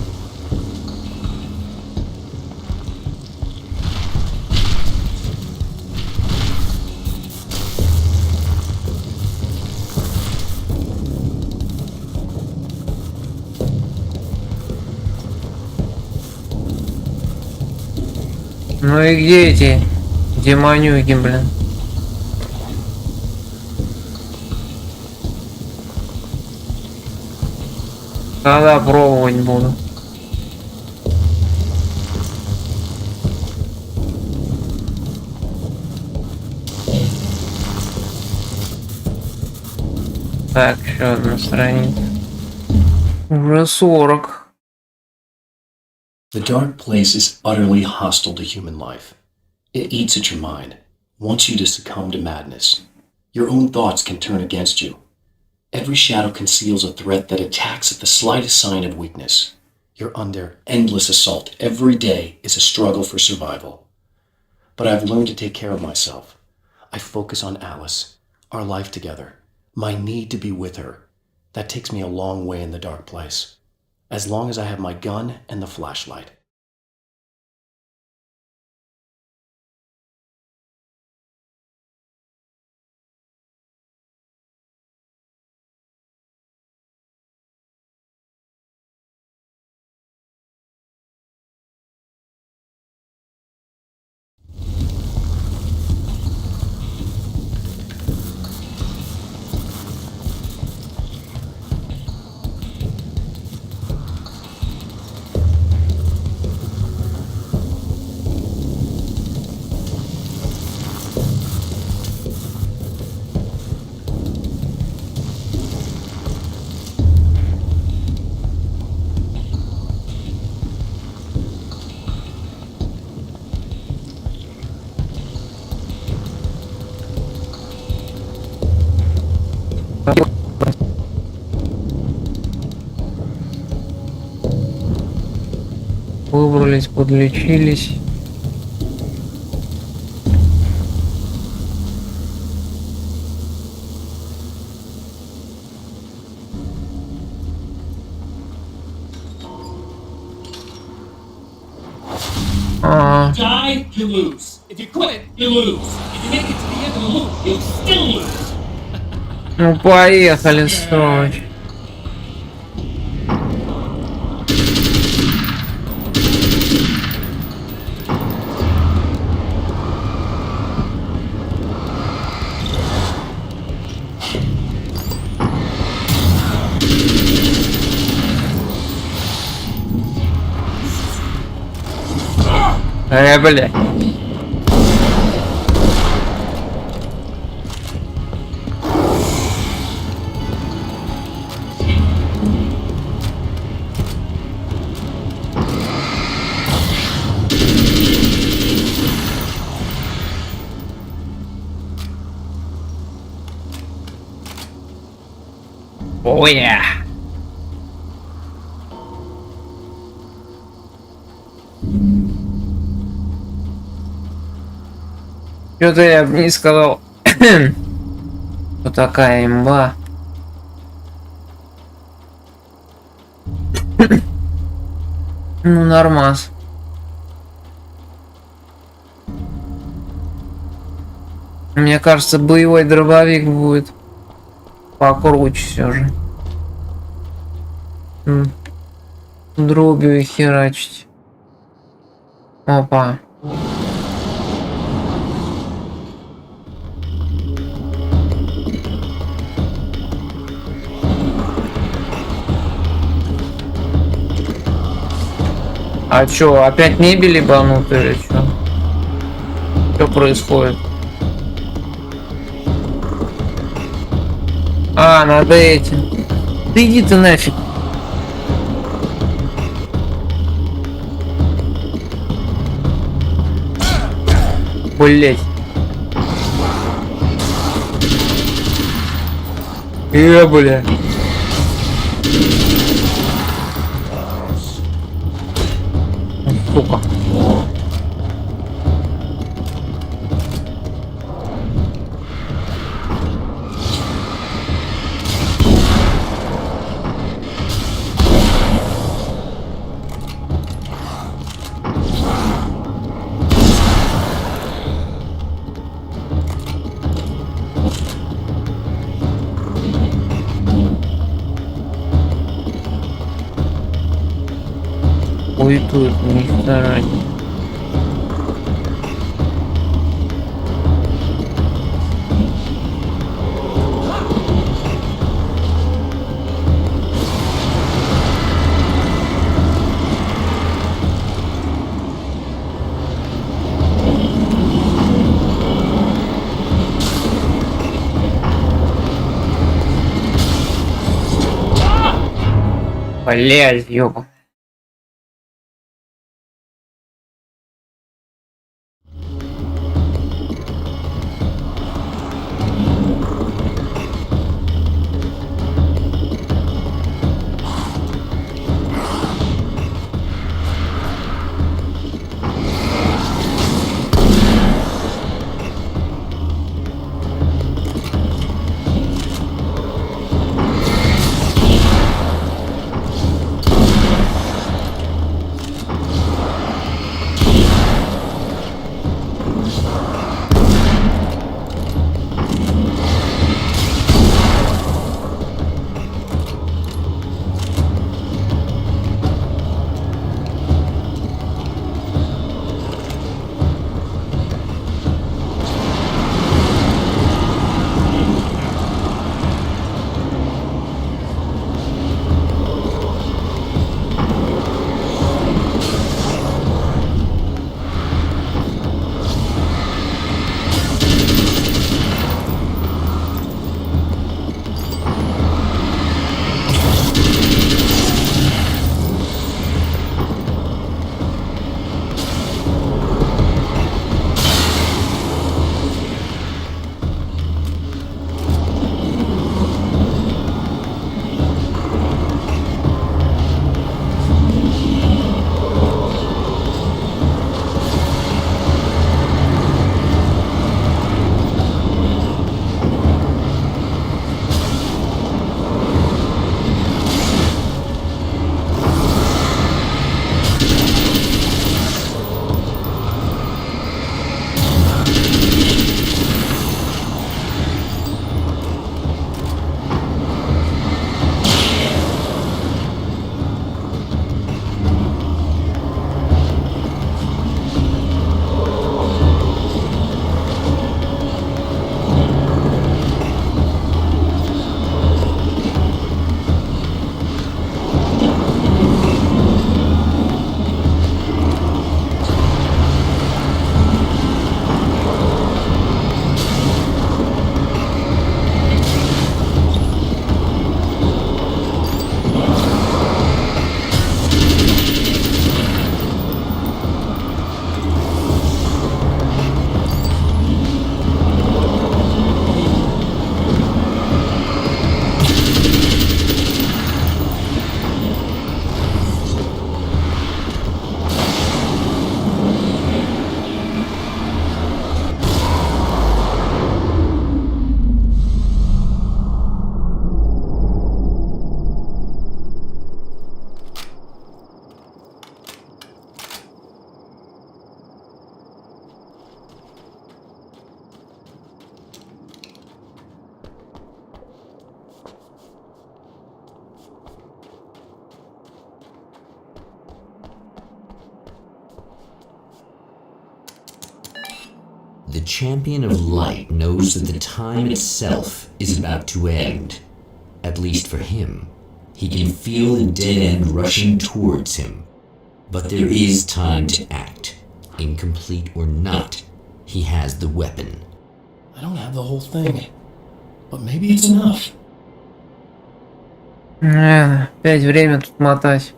Ну и где эти демонюги, блин? Когда пробовать буду? Так, еще одна страница. Уже 40. The dark place is utterly hostile to human life. It eats at your mind, wants you to succumb to madness. Your own thoughts can turn against you. Every shadow conceals a threat that attacks at the slightest sign of weakness. You're under endless assault. Every day is a struggle for survival. But I've learned to take care of myself. I focus on Alice, our life together, my need to be with her. That takes me a long way in the dark place. As long as I have my gun and the flashlight. Выбрались, подлечились. А, Die, you lose. If you quit, you lose. If you make it to the end of the loop, you'll still lose. ну поехали, сволочь. Блядь. Ой. Что-то я бы не сказал. Вот такая имба. Ну, нормас. Мне кажется, боевой дробовик будет покруче все же. Дробью и херачить. Опа. А чё, опять мебель ебанут или чё? Что происходит? А, надо этим. Да иди ты нафиг. Блять. Бля. Сука. Уйдут, не заранее. Блядь, ёба. The champion of light knows that the time itself is about to end. At least for him. He can feel the dead end rushing towards him. But there is time to act. Incomplete or not, he has the weapon. I don't have the whole thing. But maybe it's enough. Опять время тут мотать.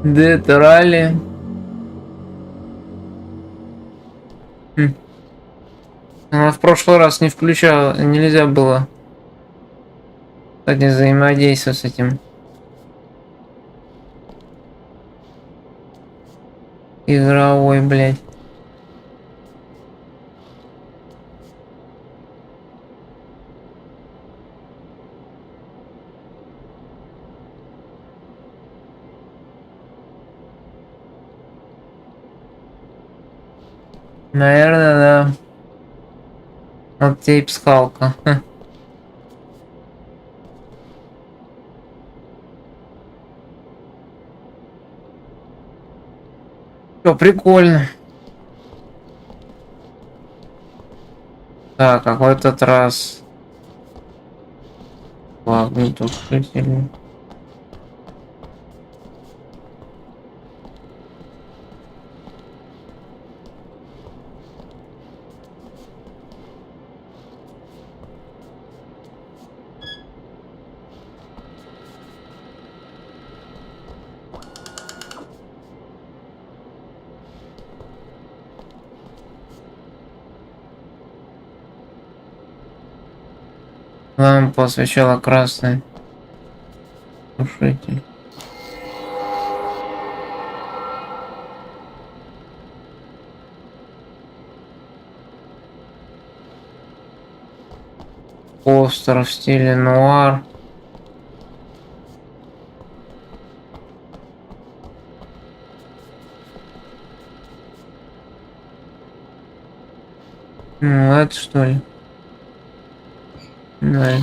Дед ралли. Она в прошлый раз не включала, нельзя было, кстати, взаимодействовать с этим игровой, блядь. Наверное, да. Вот тебе и психалка. Что, прикольно. Так, а в этот раз огнетушитель. Лампа освещала красный тушитель. Постер в стиле нуар. Ну, это что ли? Да.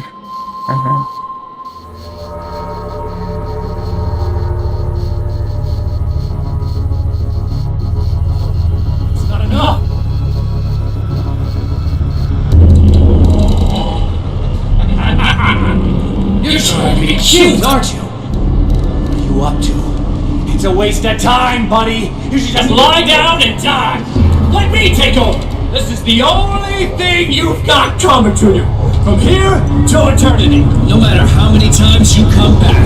Ага. It's not enough! You're trying to be cute, aren't you? What are you up to? It's a waste of time, buddy! You should just lie down and die! Let me take over! This is the only thing you've got coming to you! From here to eternity! No matter how many times you come back!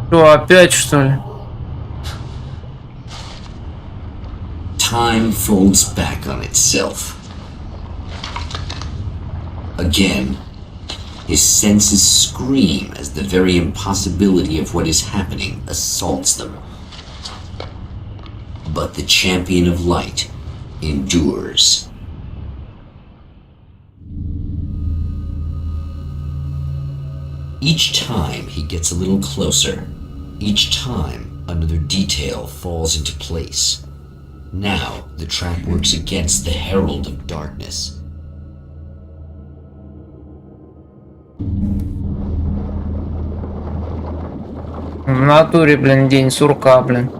Что, опять что ли? Time folds back on itself. Again, his senses scream as the very impossibility of what is happening assaults them. But the champion of light endures. Each time he gets a little closer, each time another detail falls into place. Now the trap works against the herald of darkness. В натуре, блин, день сурка, блин.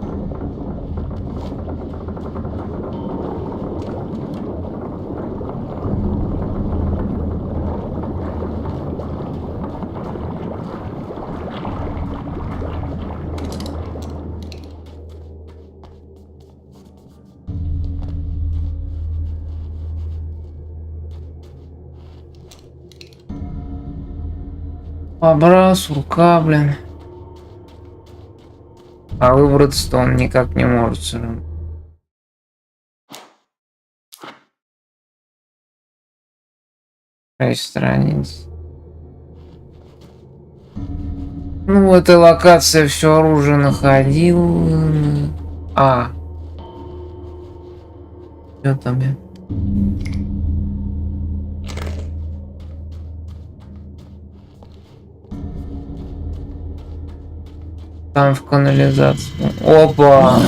Бобра, сурка, блин. А выбраться-то он никак не может все равно. Шесть страниц. Ну, в этой локации все оружие находил. А. Что там я? Там в канализацию. Опа!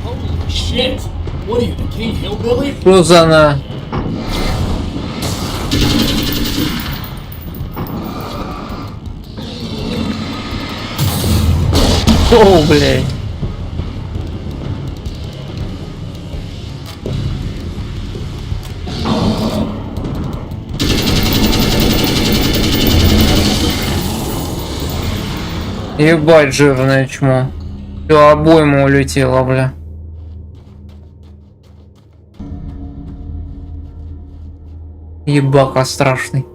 Holy shit! What are you, the King Hillbilly? Что за на? О, блядь. Ебать, жирное чмо. Всё, обойма улетела, бля. Ебака страшный.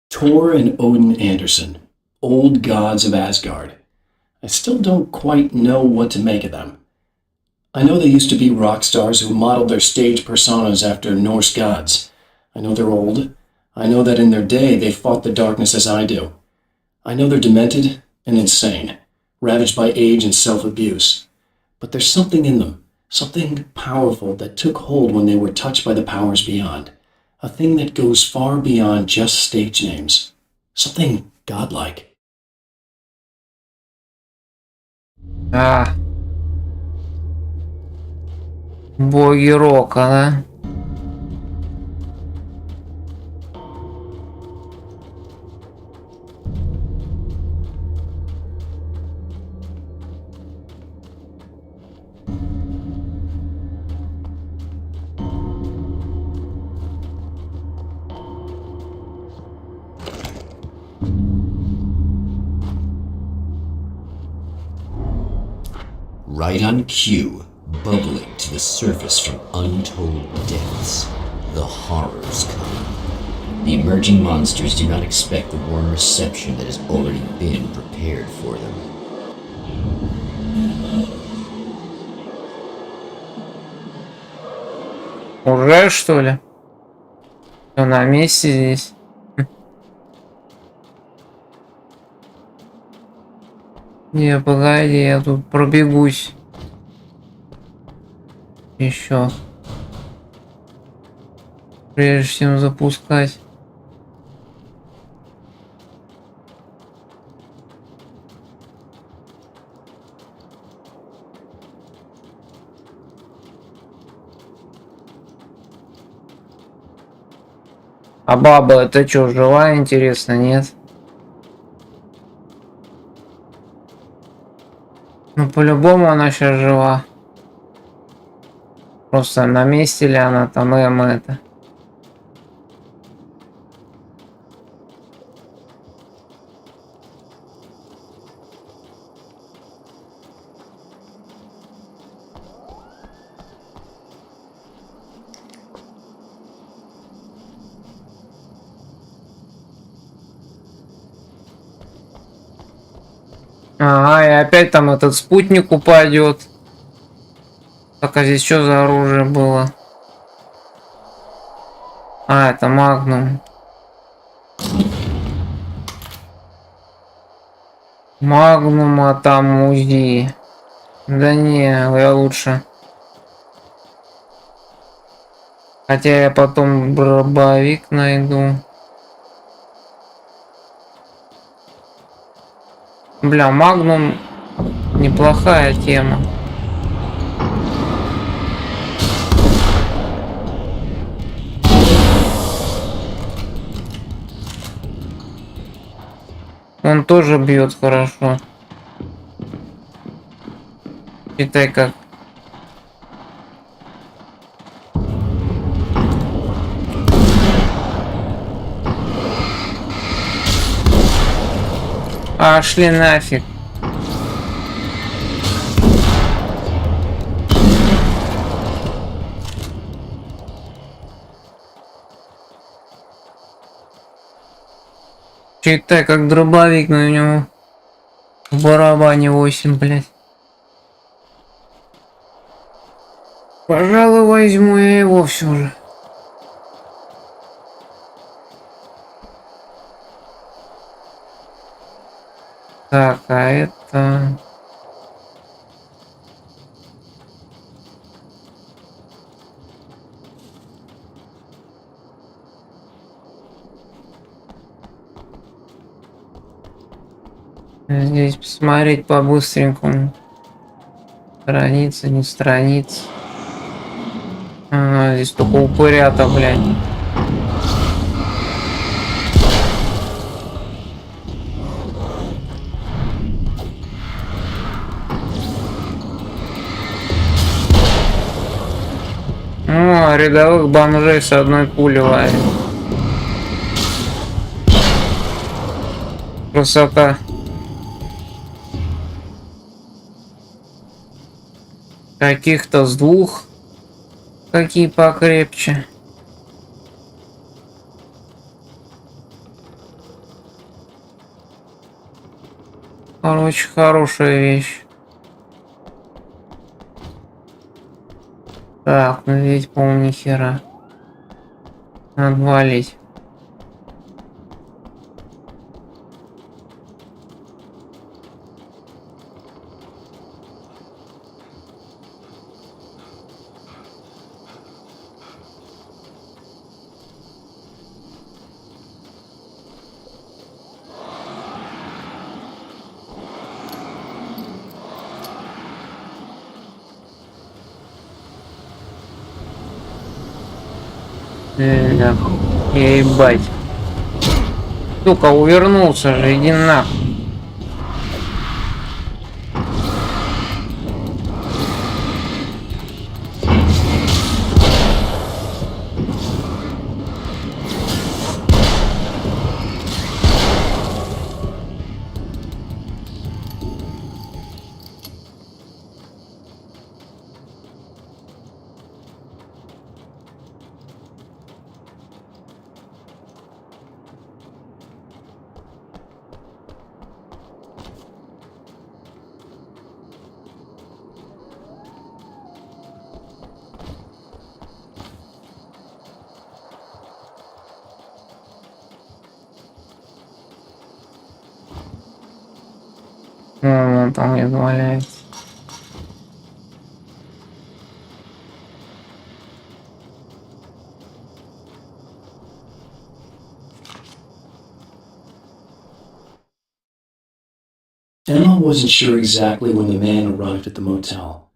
Thor and Odin Anderson, old gods of Asgard. I still don't quite know what to make of them. I know they used to be rock stars who modeled their stage personas after Norse gods. I know they're old. I know that in their day they fought the darkness as I do. I know they're demented and insane, ravaged by age and self-abuse. But there's something in them, something powerful that took hold when they were touched by the powers beyond. A thing that goes far beyond just stage names. Something godlike. А. Боги рока, да? Right on cue, bubbling to the surface from untold depths, the horrors come. The emerging monsters do not expect the warm reception that has already been prepared for them. Уже, что ли? Всё на месте здесь. Не, погоди, я тут пробегусь. Еще. Прежде чем запускать. А баба, это что, жива, интересно, нет? Ну, по-любому она сейчас жива. Просто на месте ли она там, это. Ага, и опять там этот спутник упадет. Так, а здесь что за оружие было? А, это магнум. Магнума там УЗИ. Да не, я лучше. Хотя я потом дробовик найду. Бля, магнум неплохая тема. Он тоже бьет хорошо. Считай как. Пошли нафиг. Читай, как дробовик, но у него в барабане 8, блядь. Пожалуй, возьму я его все же. Так, а это... Здесь посмотреть по-быстренькому. Страница, не страница. Ага, здесь только упырята, блядь. О, рядовых бомжей с одной пули варит. Красота. Каких-то с двух. Какие покрепче. Короче, хорошая вещь. Так, ну ведь, по-моему, ни хера. Надо валить. Да. Ебать. Сука, увернулся же, иди нахуй. Он там не валяется. Emma wasn't sure exactly when the man arrived at the motel,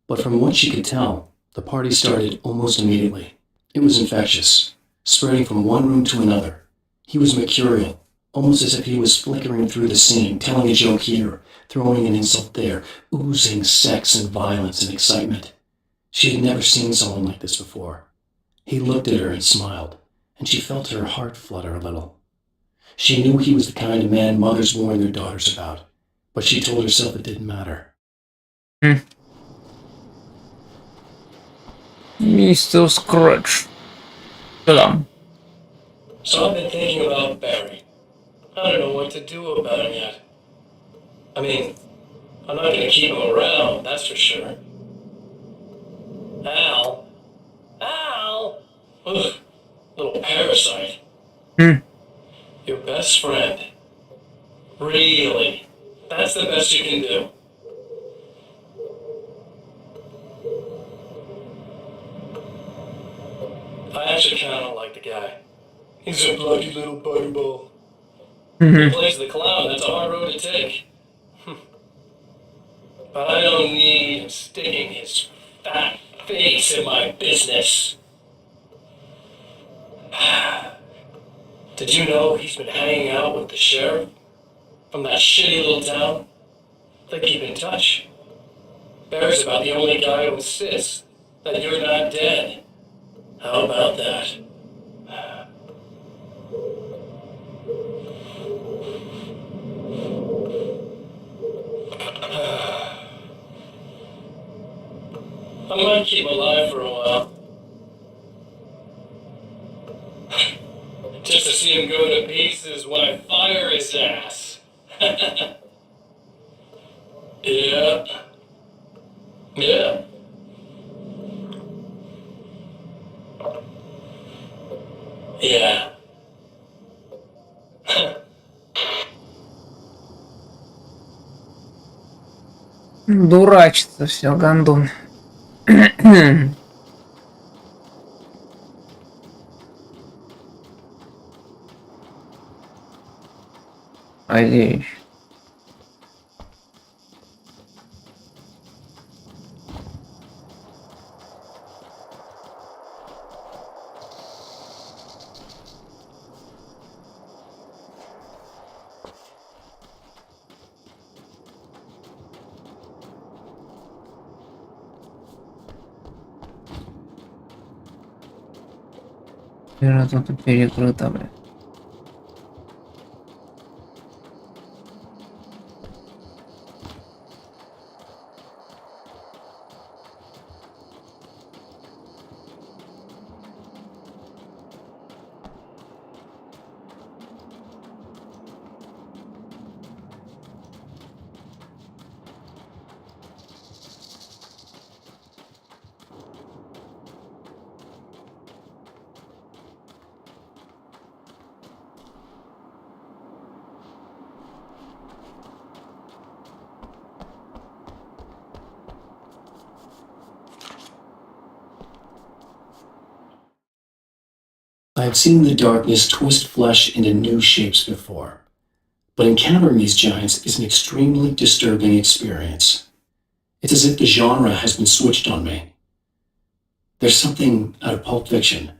but from what she could tell, the party started almost immediately. It was infectious, spreading from one room to another. He was mercurial, almost as if he was flickering through the scene, telling a joke here, throwing an insult there, oozing sex and violence and excitement. She had never seen someone like this before. He looked at her and smiled, and she felt her heart flutter a little. She knew he was the kind of man mothers warn their daughters about, but she told herself it didn't matter. Mr. Scratch. Hello. So I've been thinking about Barry. I don't know what to do about him yet. I mean, I'm not gonna keep him around, that's for sure. Al? Al? Ugh, little parasite. Your best friend. Really? That's the best you can do. I actually kind of like the guy. He's a bloody little butterball. He plays the clown, that's a hard road to take. But I don't need him sticking his fat face in my business. Did you know he's been hanging out with the sheriff from that shitty little town? They keep in touch. Barry's about the only guy who insists that you're not dead. How about that? I might keep him alive for a while. Just to see him go to pieces when I fire his ass. Yeah. Yeah. Yeah. Дурачится все, гандон. Надеюсь. Тут перекрыто, блядь. I have seen the darkness twist flesh into new shapes before, but encountering these giants is an extremely disturbing experience. It's as if the genre has been switched on me. There's something out of Pulp Fiction.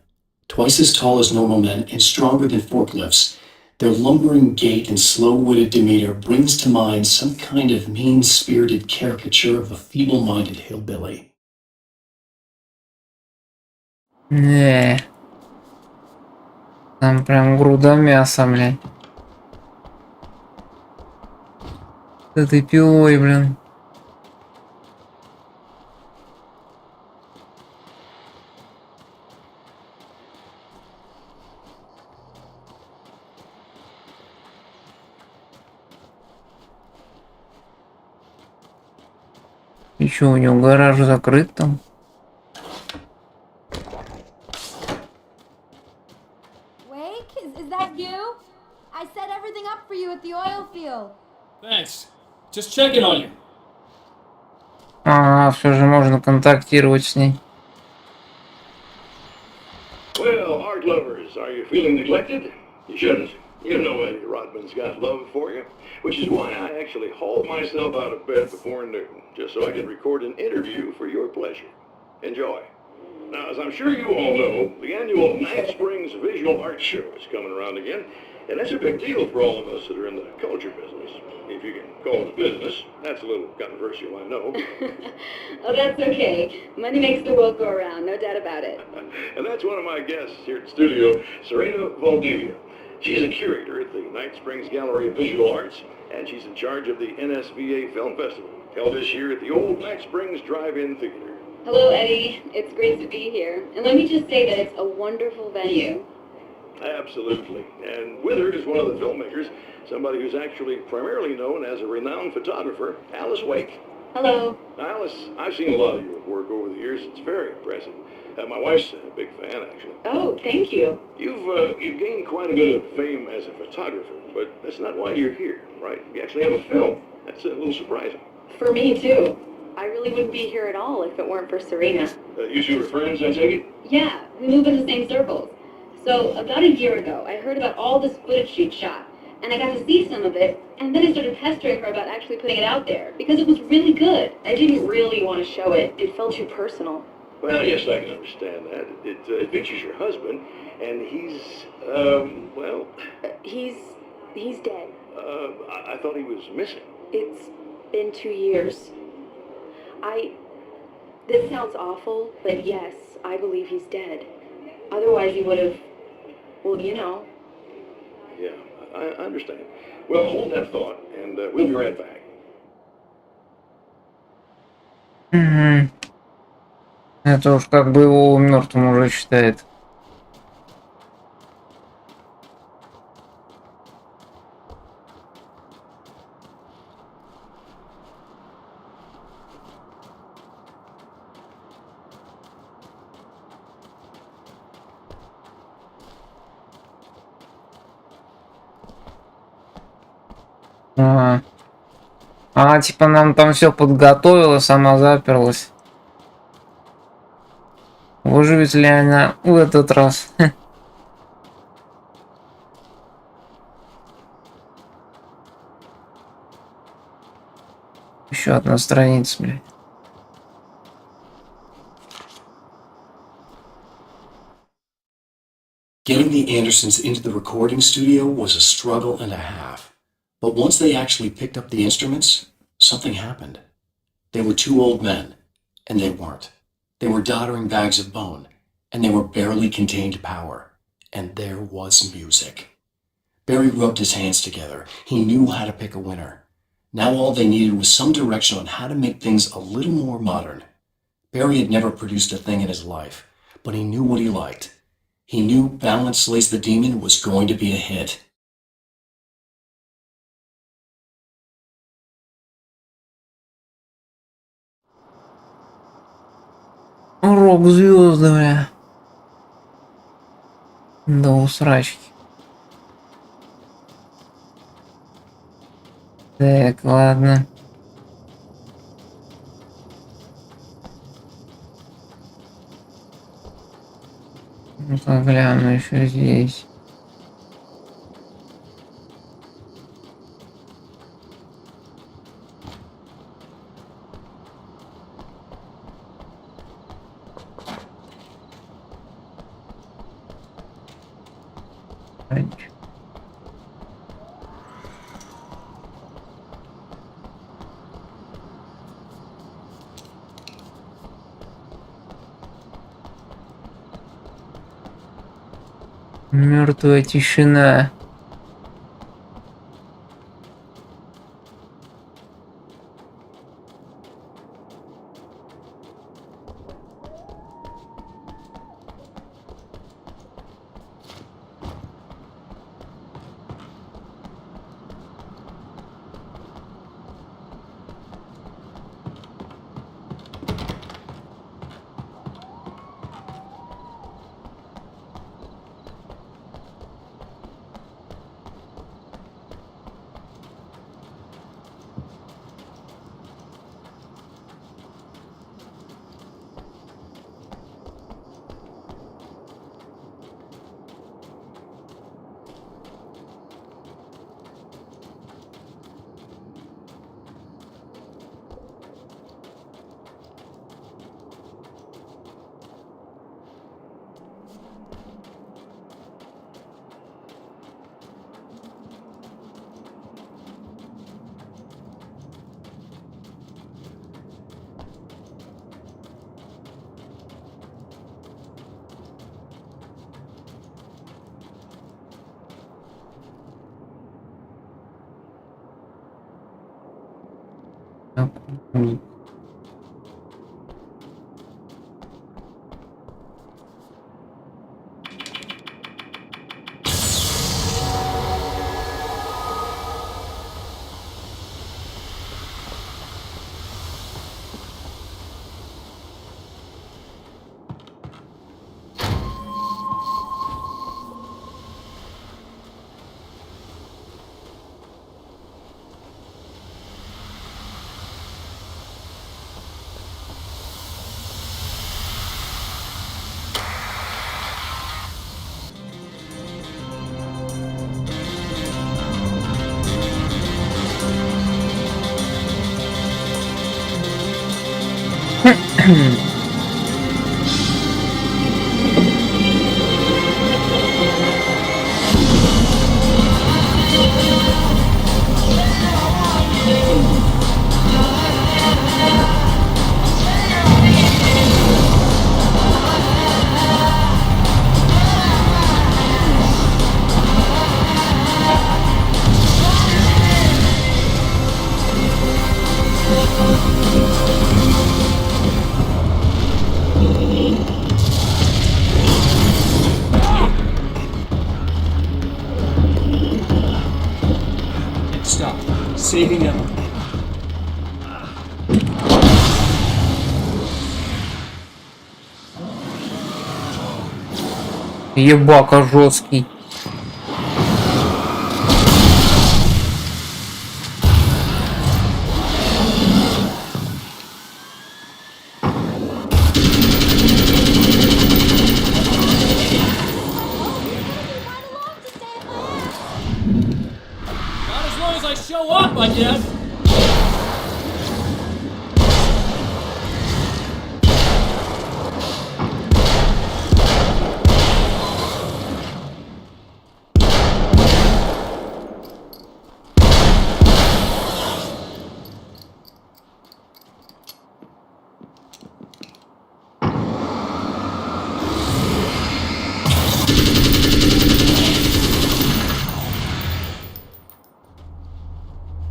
Twice as tall as normal men and stronger than forklifts, their lumbering gait and slow-witted demeanor brings to mind some kind of mean-spirited caricature of a feeble-minded hillbilly. Не. Там прям груда мяса, блядь. С этой пилой, блин. И чё, у него гараж закрыт там? Is that you? I set everything up for you at the oil field. Thanks. Just checking on you. Ага, все же можно контактировать с ней. Well, art lovers, are you feeling neglected? You shouldn't. You know Eddie Rodman's got love for you, which is why I actually hauled myself out of bed before noon, just so I could record an interview for your pleasure. Enjoy. Now, as I'm sure you all know, the annual Night Springs Visual Art Show is coming around again, and that's a big deal for all of us that are in the culture business. If you can call it a business. That's a little controversial, I know. Oh, that's okay. Money makes the world go around, no doubt about it. And that's one of my guests here at the studio, Serena Valdivia. She's a curator at the Night Springs Gallery of Visual Arts, and she's in charge of the NSVA Film Festival, held this year at the old Night Springs Drive-In Theater. Hello, Eddie. It's great to be here. And let me just say that it's a wonderful venue. Absolutely. And with her is one of the filmmakers, somebody who's actually primarily known as a renowned photographer, Alice Wake. Hello. Alice, I've seen a lot of your work over the years. It's very impressive. My wife's a big fan, actually. Oh, thank you. You've gained quite a bit of fame as a photographer, but that's not why you're here, right? You actually have a film. That's a little surprising. For me, too. I really wouldn't be here at all if it weren't for Serena. You two are friends, I take it? Yeah, we move in the same circles. So, about a year ago, I heard about all this footage she'd shot, and I got to see some of it, and then I started pestering her about actually putting it out there, because it was really good. I didn't really want to show it. It felt too personal. Well, yes, I can understand that. It features your husband, and he's, well... He's dead. I thought he was missing. It's been 2 years. This sounds awful, but yes, I believe he's dead. Otherwise he would have, well, you know. Yeah, I understand. Well, hold that thought, and we'll be right back. Угу. Это уж как бы его мертвым уже считает. Она типа нам там все подготовила, сама заперлась. Выживет ли она в этот раз? Еще одна страница, блядь. Getting the Andersons into the recording studio was a struggle and a half. But once they actually picked up the instruments, something happened. They were two old men, and they weren't. They were doddering bags of bone, and they were barely contained power. And there was music. Barry rubbed his hands together. He knew how to pick a winner. Now all they needed was some direction on how to make things a little more modern. Barry had never produced a thing in his life, but he knew what he liked. He knew Balance Slays the Demon was going to be a hit. Рок-звезды, бля. Да усрачки. Так, ладно. Ну-ка гляну еще здесь. Мертвая тишина. Ебака жесткий. Not as long as I show up, I guess.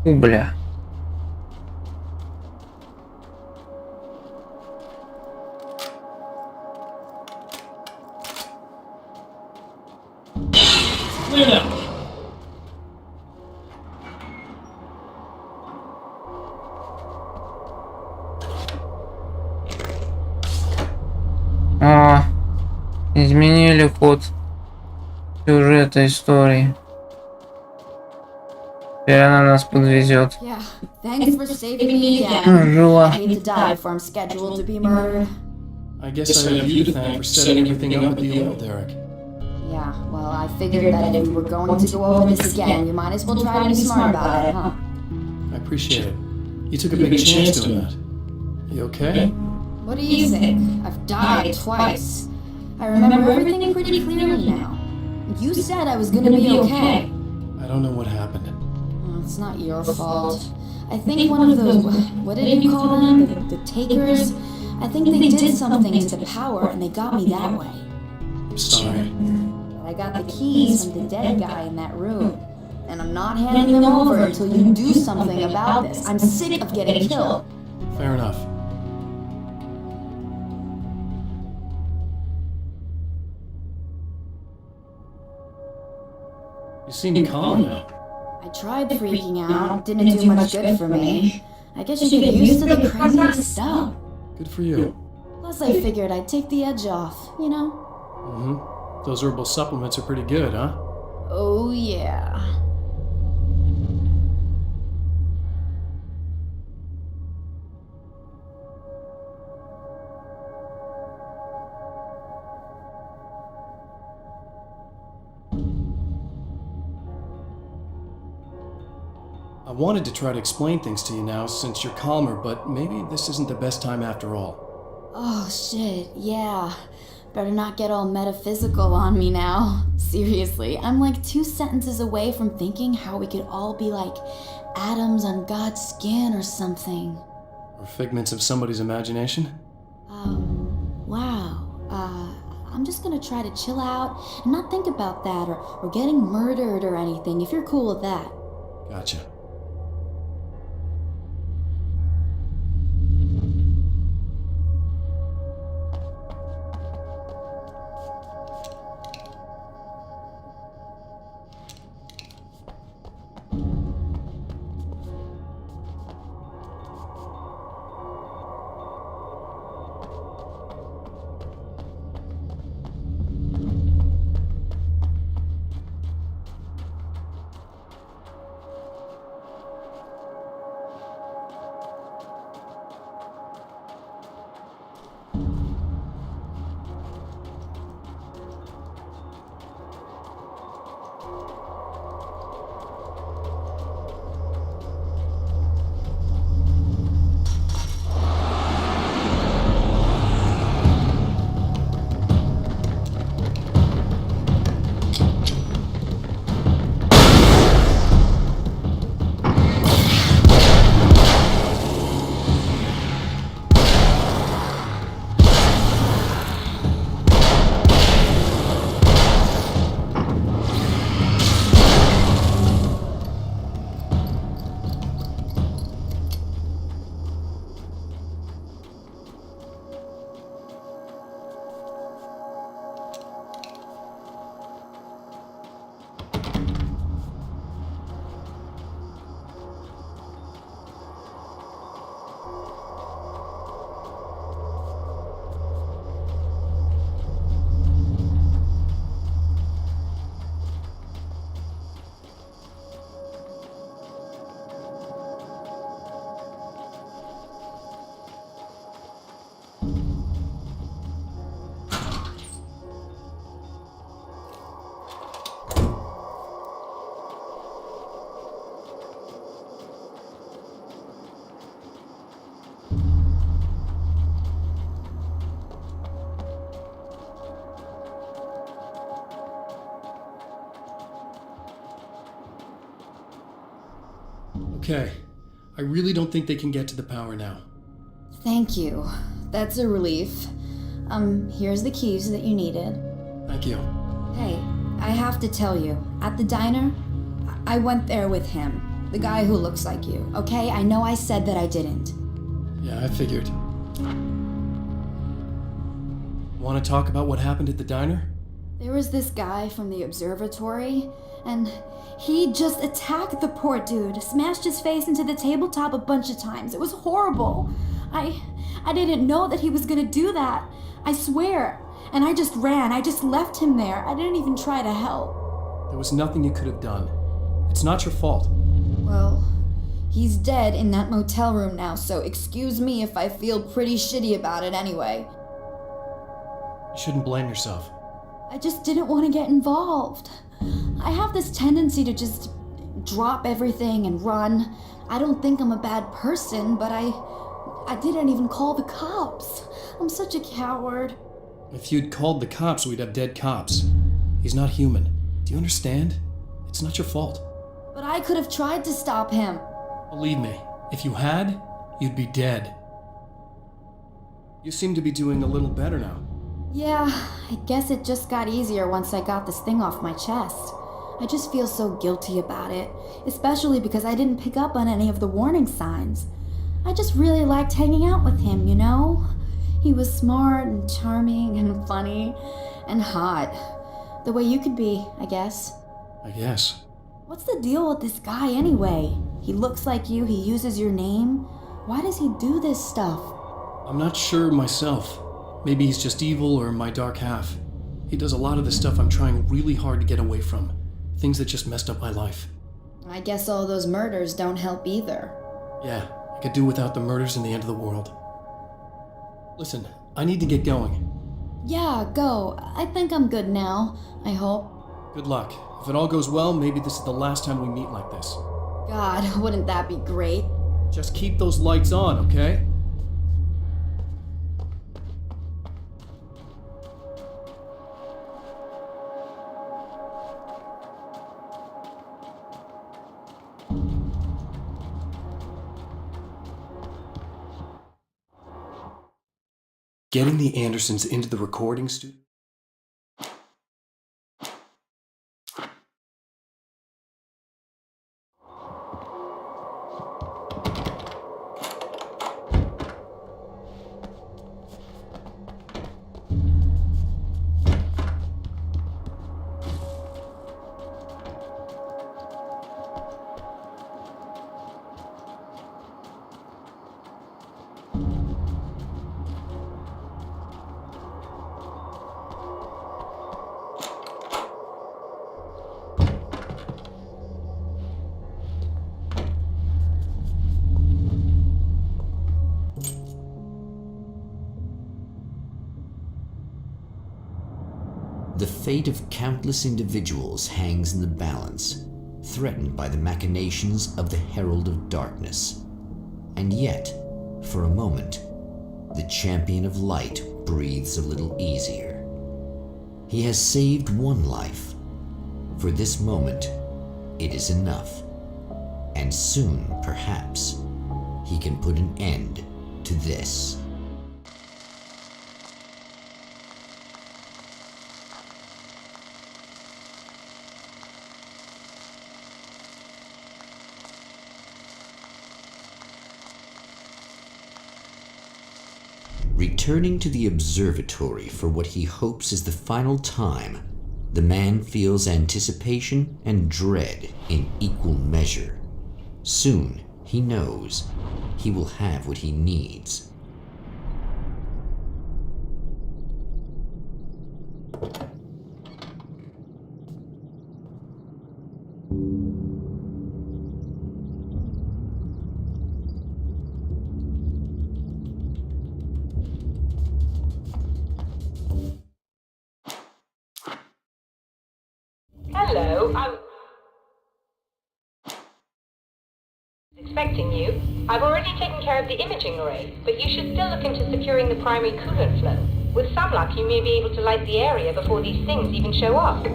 Бля. Clear now. А, изменили ход сюжета истории. Теперь она нас подвезет. Yeah, thanks for saving me again. Жила. I hate to die before I'm scheduled to be murdered. I guess I have you to thank for setting everything up at the old Derek. Yeah, well, I figured that if we were going to go over this again, we might as well try to be smart about it, huh? I appreciate it. You took a big chance doing that. You okay? What do you think? I've died twice. I remember everything pretty clearly now. You said I was gonna be okay. I don't know what happened. Well, it's not your fault. I think one of the, what did you call them? The takers? I think they did something to the power and they got me that way. I'm sorry. But I got the keys from the dead guy in that room. And I'm not handing them over until you do something about this. I'm sick of getting killed. Fair enough. You seem calm now. I tried freaking out. Didn't do much good for me. I guess you get used to the crazy stuff. Good for you. Plus I figured I'd take the edge off, you know? Mm-hmm. Those herbal supplements are pretty good, huh? Oh yeah. I wanted to try to explain things to you now since you're calmer, but maybe this isn't the best time after all. Oh shit, yeah. Better not get all metaphysical on me now. Seriously, I'm like 2 sentences away from thinking how we could all be like atoms on God's skin or something. Or figments of somebody's imagination? Wow. I'm just gonna try to chill out and not think about that or getting murdered or anything, if you're cool with that. Gotcha. okay. I really don't think they can get to the power now. Thank you. That's a relief. Here's the keys that you needed. Thank you. Hey, I have to tell you, at the diner, I went there with him. The guy who looks like you, okay? I know I said that I didn't. Yeah, I figured. Want to talk about what happened at the diner? There was this guy from the observatory, and he just attacked the poor dude, smashed his face into the tabletop a bunch of times. It was horrible. I didn't know that he was gonna do that. I swear. And I just ran. I just left him there. I didn't even try to help. There was nothing you could have done. It's not your fault. Well, he's dead in that motel room now, so excuse me if I feel pretty shitty about it anyway. You shouldn't blame yourself. I just didn't want to get involved. I have this tendency to just drop everything and run. I don't think I'm a bad person, but I didn't even call the cops. I'm such a coward. If you'd called the cops, we'd have dead cops. He's not human. Do you understand? It's not your fault. But I could have tried to stop him. Believe me, if you had, you'd be dead. You seem to be doing a little better now. Yeah, I guess it just got easier once I got this thing off my chest. I just feel so guilty about it, especially because I didn't pick up on any of the warning signs. I just really liked hanging out with him, you know? He was smart and charming and funny and hot. The way you could be, I guess. I guess. What's the deal with this guy anyway? He looks like you, he uses your name. Why does he do this stuff? I'm not sure myself. Maybe he's just evil or my dark half. He does a lot of the stuff I'm trying really hard to get away from. Things that just messed up my life. I guess all those murders don't help either. Yeah, I could do without the murders and the end of the world. Listen, I need to get going. Yeah, go. I think I'm good now. I hope. Good luck. If it all goes well, maybe this is the last time we meet like this. God, wouldn't that be great? Just keep those lights on, okay? Getting the Andersons into the recording studio? The fate of countless individuals hangs in the balance, threatened by the machinations of the Herald of Darkness. And yet, for a moment, the Champion of Light breathes a little easier. He has saved one life. For this moment, it is enough. And soon, perhaps, he can put an end to this. Returning to the observatory for what he hopes is the final time, the man feels anticipation and dread in equal measure. Soon, he knows, he will have what he needs. Hello, I'm expecting you. I've already taken care of the imaging array, but you should still look into securing the primary coolant flow. With some luck, you may be able to light the area before these things even show up.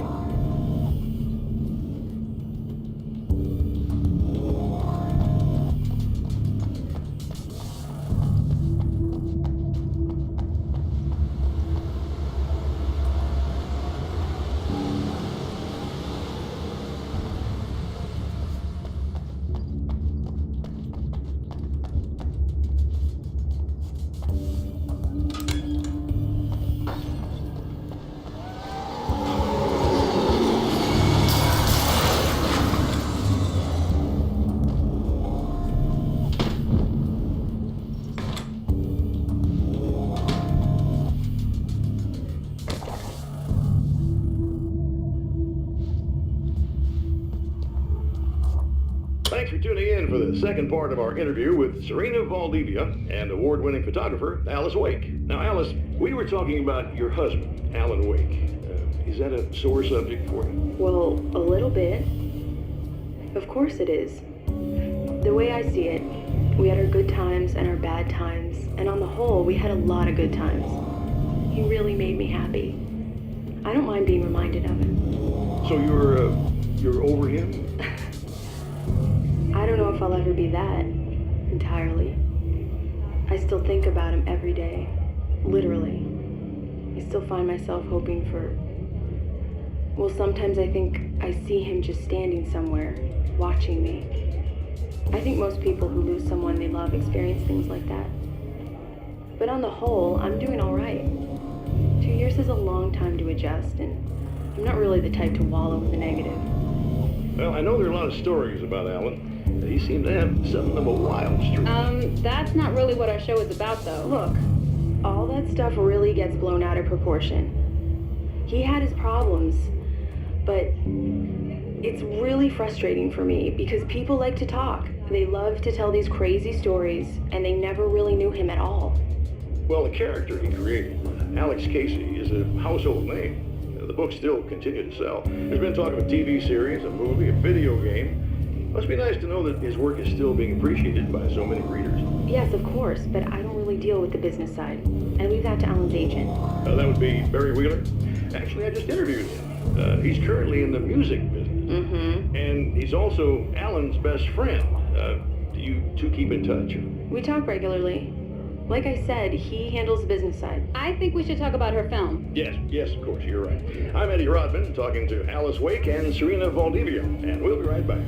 for the second part of our interview with Serena Valdivia and award-winning photographer Alice Wake. Now, Alice, we were talking about your husband, Alan Wake. Is that a sore subject for you? Well, a little bit. Of course it is. The way I see it, we had our good times and our bad times, and on the whole, we had a lot of good times. He really made me happy. I don't mind being reminded of him. So you're over him? I don't know if I'll ever be that, entirely. I still think about him every day, literally. I still find myself hoping for... Well, sometimes I think I see him just standing somewhere, watching me. I think most people who lose someone they love experience things like that. But on the whole, I'm doing all right. 2 years is a long time to adjust, and I'm not really the type to wallow in the negative. Well, I know there are a lot of stories about Alan. He seemed to have something of a wild streak. That's not really what our show is about, though. Look, all that stuff really gets blown out of proportion. He had his problems, but it's really frustrating for me because people like to talk. They love to tell these crazy stories, and they never really knew him at all. Well, the character he created, Alex Casey, is a household name. The books still continue to sell. There's been talk of a TV series, a movie, a video game. Must be nice to know that his work is still being appreciated by so many readers. Yes, of course, but I don't really deal with the business side. I leave that to Alan's agent. That would be Barry Wheeler. Actually, I just interviewed him. He's currently in the music business. Mm-hmm. And he's also Alan's best friend. Do you two keep in touch? We talk regularly. Like I said, he handles the business side. I think we should talk about her film. Yes, of course, you're right. I'm Eddie Rodman, talking to Alice Wake and Serena Valdivia, and we'll be right back.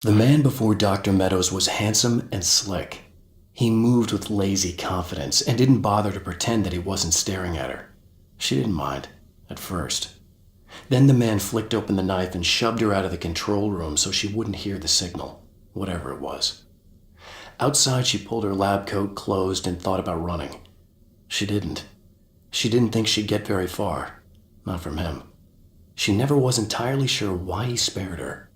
The man before Dr. Meadows was handsome and slick. He moved with lazy confidence and didn't bother to pretend that he wasn't staring at her. She didn't mind, at first. Then the man flicked open the knife and shoved her out of the control room so she wouldn't hear the signal, whatever it was. Outside, she pulled her lab coat closed and thought about running. She didn't. She didn't think she'd get very far. Not from him. She never was entirely sure why he spared her.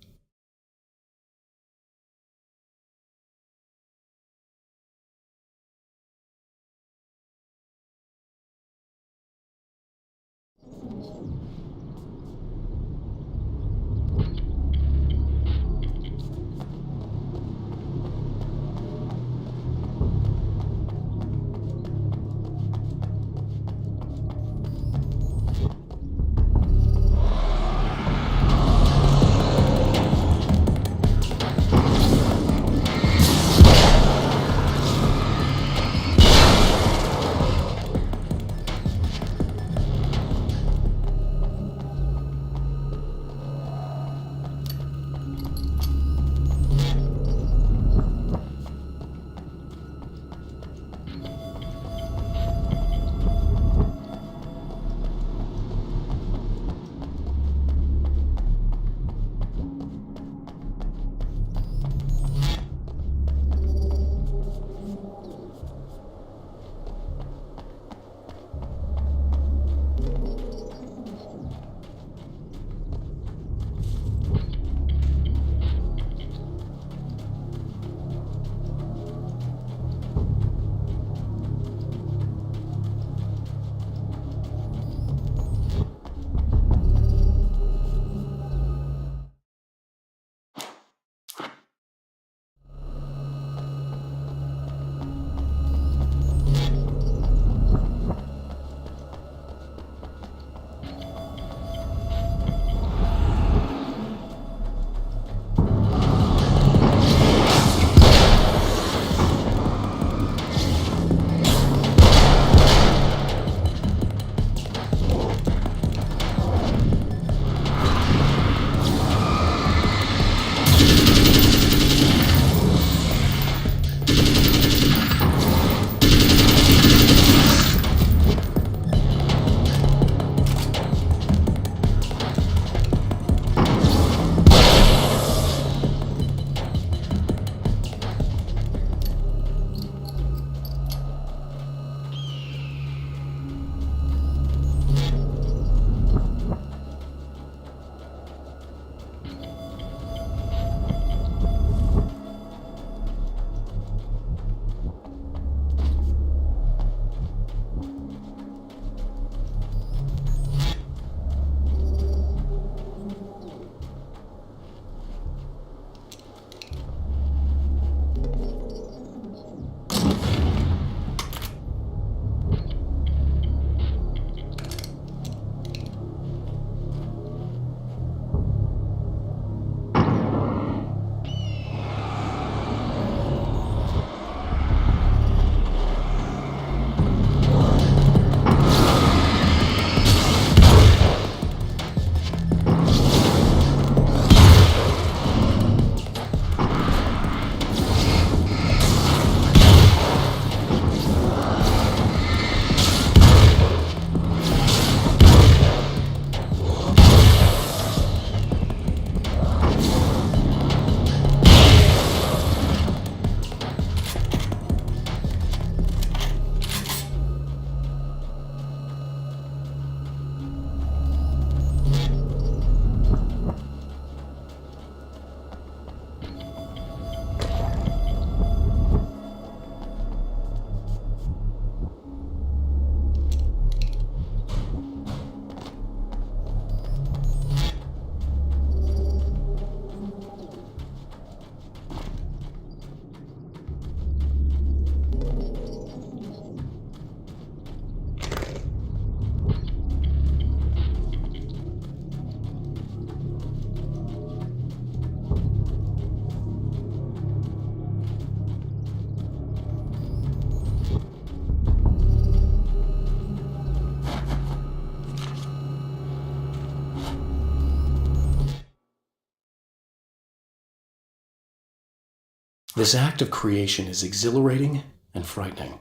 This act of creation is exhilarating and frightening.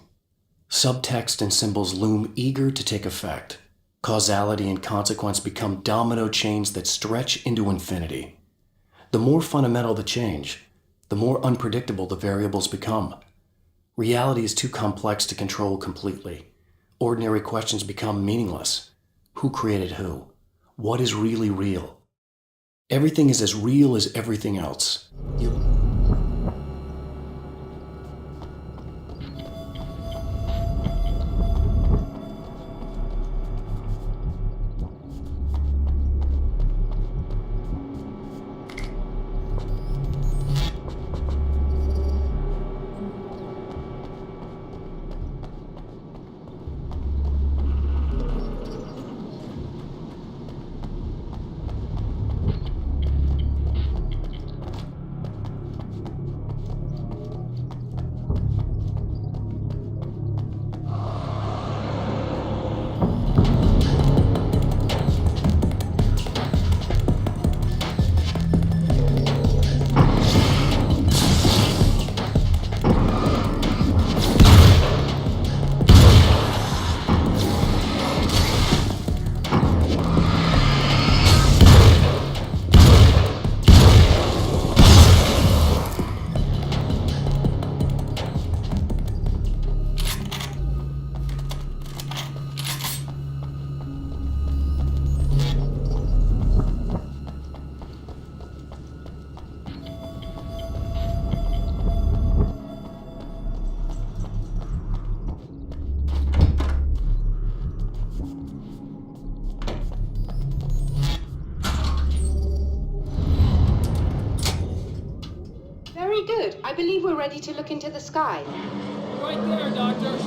Subtext and symbols loom eager to take effect. Causality and consequence become domino chains that stretch into infinity. The more fundamental the change, the more unpredictable the variables become. Reality is too complex to control completely. Ordinary questions become meaningless. Who created who? What is really real? Everything is as real as everything else. Very good. I believe we're ready to look into the sky. Right there, Doctor.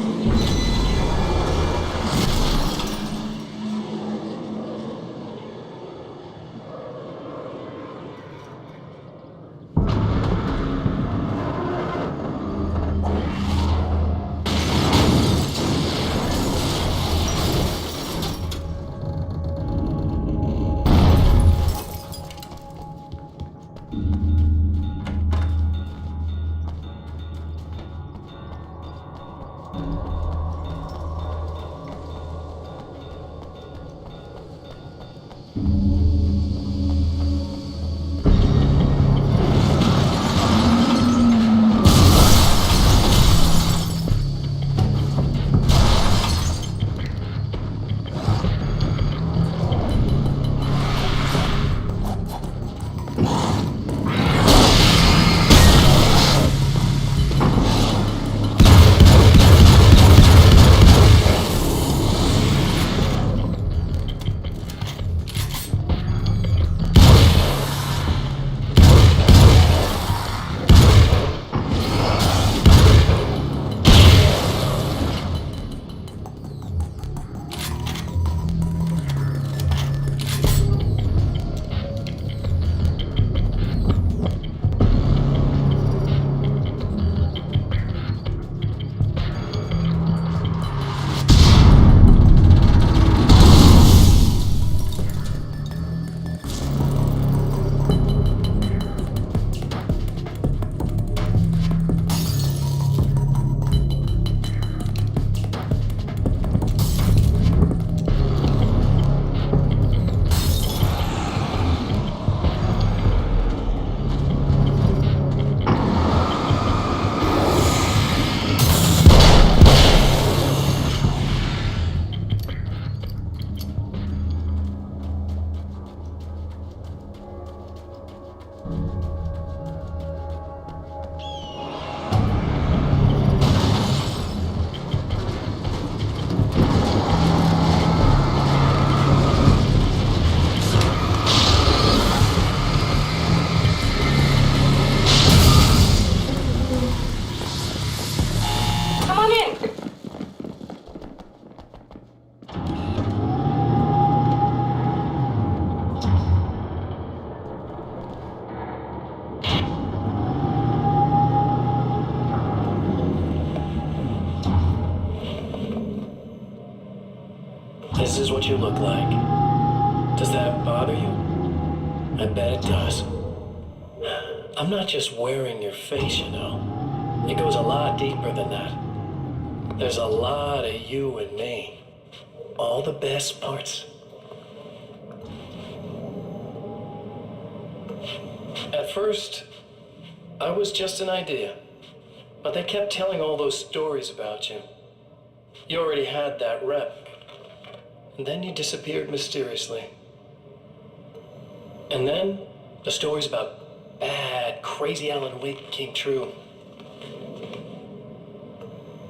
This is what you look like. Does that bother you? I bet it does. I'm not just wearing your face, you know. It goes a lot deeper than that. There's a lot of you and me. All the best parts. At first, I was just an idea. But they kept telling all those stories about you. You already had that rep. And then you disappeared mysteriously. And then the stories about bad, crazy Alan Wake came true.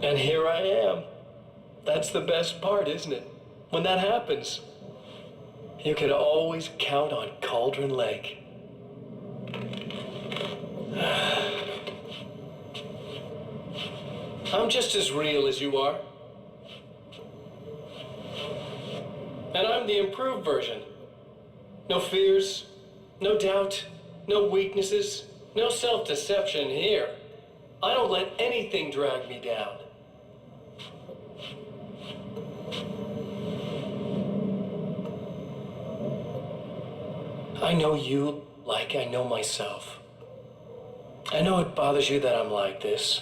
And here I am. That's the best part, isn't it? When that happens, you can always count on Cauldron Lake. I'm just as real as you are. And I'm the improved version. No fears, no doubt, no weaknesses, no self-deception here. I don't let anything drag me down. I know you like I know myself. I know it bothers you that I'm like this,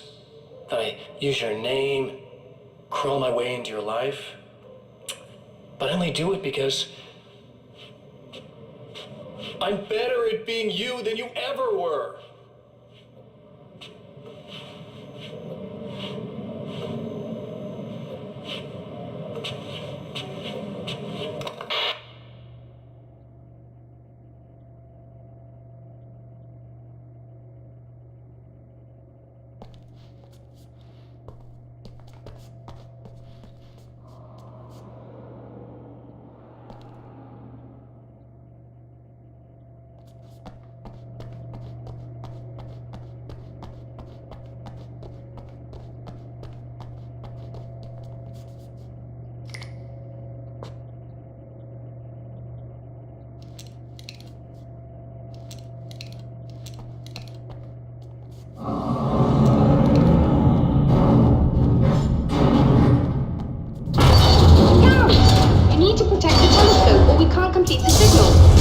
that I use your name, crawl my way into your life. But I only do it because I'm better at being you than you ever were. complete the signal.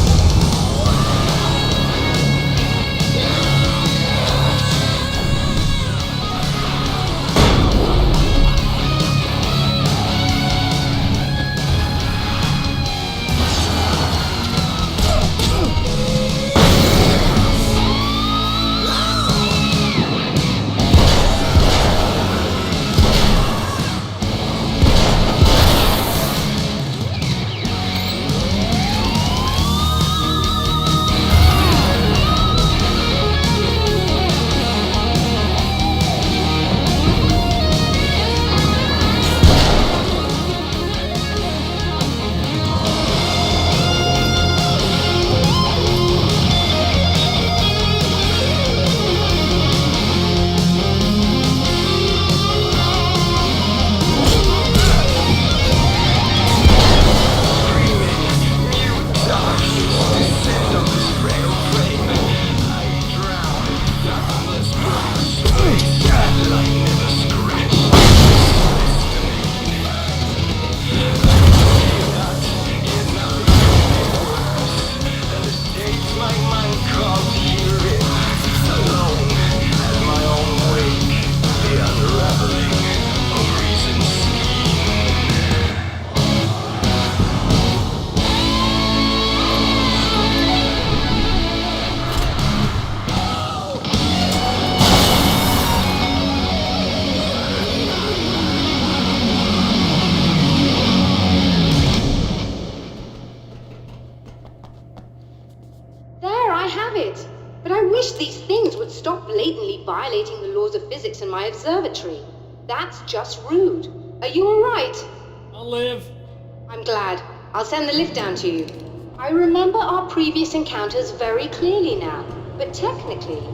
Violating the laws of physics in my observatory. That's just rude. Are you alright? I'll live. I'm glad. I'll send the lift down to you. I remember our previous encounters very clearly now, but technically,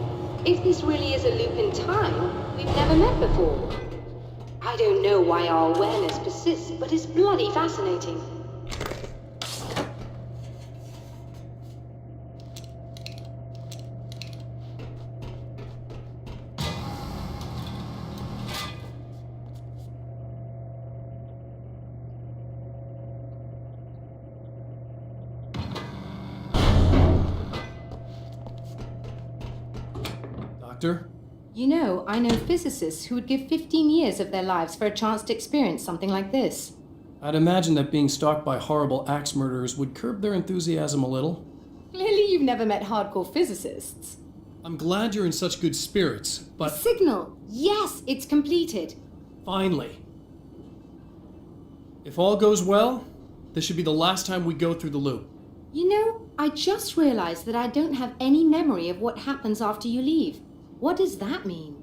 if this really is a loop in time, we've never met before. I don't know why our awareness persists, but it's bloody fascinating. Doctor? You know, I know physicists who would give 15 years of their lives for a chance to experience something like this. I'd imagine that being stalked by horrible axe murderers would curb their enthusiasm a little. Clearly you've never met hardcore physicists. I'm glad you're in such good spirits, but... Signal! Yes, it's completed. Finally. If all goes well, this should be the last time we go through the loop. You know, I just realized that I don't have any memory of what happens after you leave. What does that mean?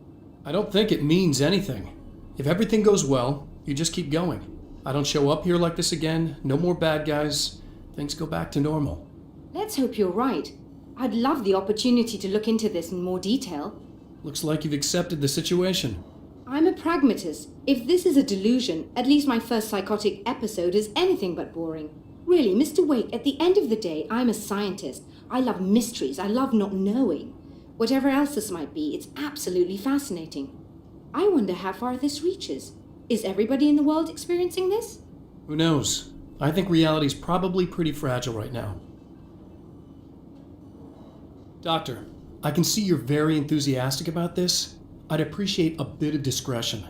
I don't think it means anything. If everything goes well, you just keep going. I don't show up here like this again, no more bad guys. Things go back to normal. Let's hope you're right. I'd love the opportunity to look into this in more detail. Looks like you've accepted the situation. I'm a pragmatist. If this is a delusion, at least my first psychotic episode is anything but boring. Really, Mr. Wake, at the end of the day, I'm a scientist. I love mysteries. I love not knowing. Whatever else this might be, it's absolutely fascinating. I wonder how far this reaches. Is everybody in the world experiencing this? Who knows? I think reality's probably pretty fragile right now. Doctor, I can see you're very enthusiastic about this. I'd appreciate a bit of discretion.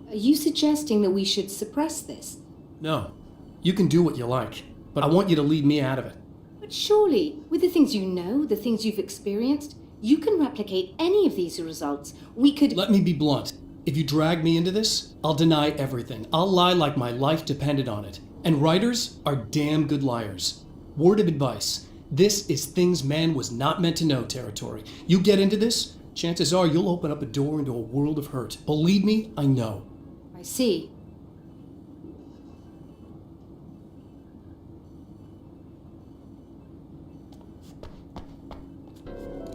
Are you suggesting that we should suppress this? No. You can do what you like, but I want you to leave me out of it. But surely, with the things you know, the things you've experienced, you can replicate any of these results. We could... Let me be blunt. If you drag me into this, I'll deny everything. I'll lie like my life depended on it. And writers are damn good liars. Word of advice. This is things man was not meant to know territory. You get into this, chances are you'll open up a door into a world of hurt. Believe me, I know. I see.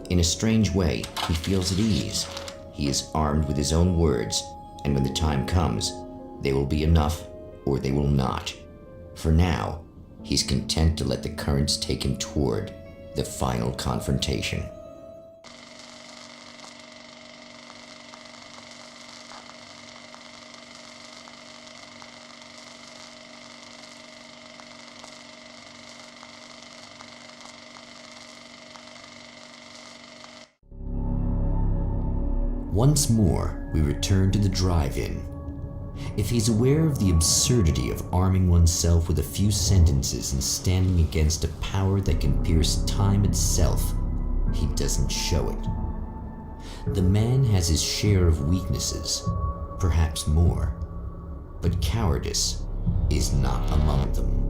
In a strange way, he feels at ease. He is armed with his own words, and when the time comes, they will be enough or they will not. For now, he's content to let the currents take him toward the final confrontation. Once more, we return to the drive-in. If he's aware of the absurdity of arming oneself with a few sentences and standing against a power that can pierce time itself, he doesn't show it. The man has his share of weaknesses, perhaps more, but cowardice is not among them.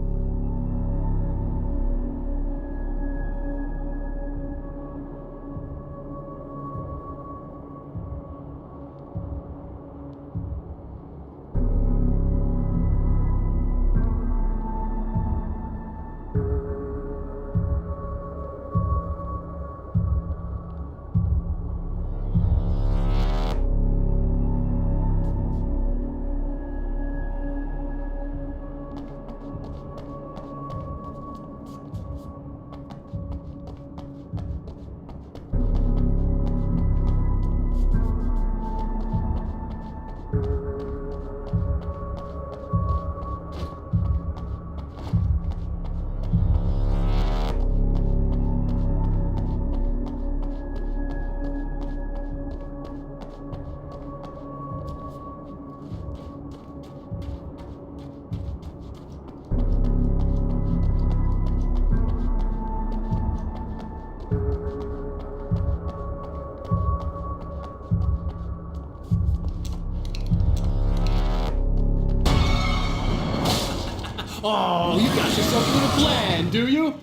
Oh, you got yourself a little plan, do you?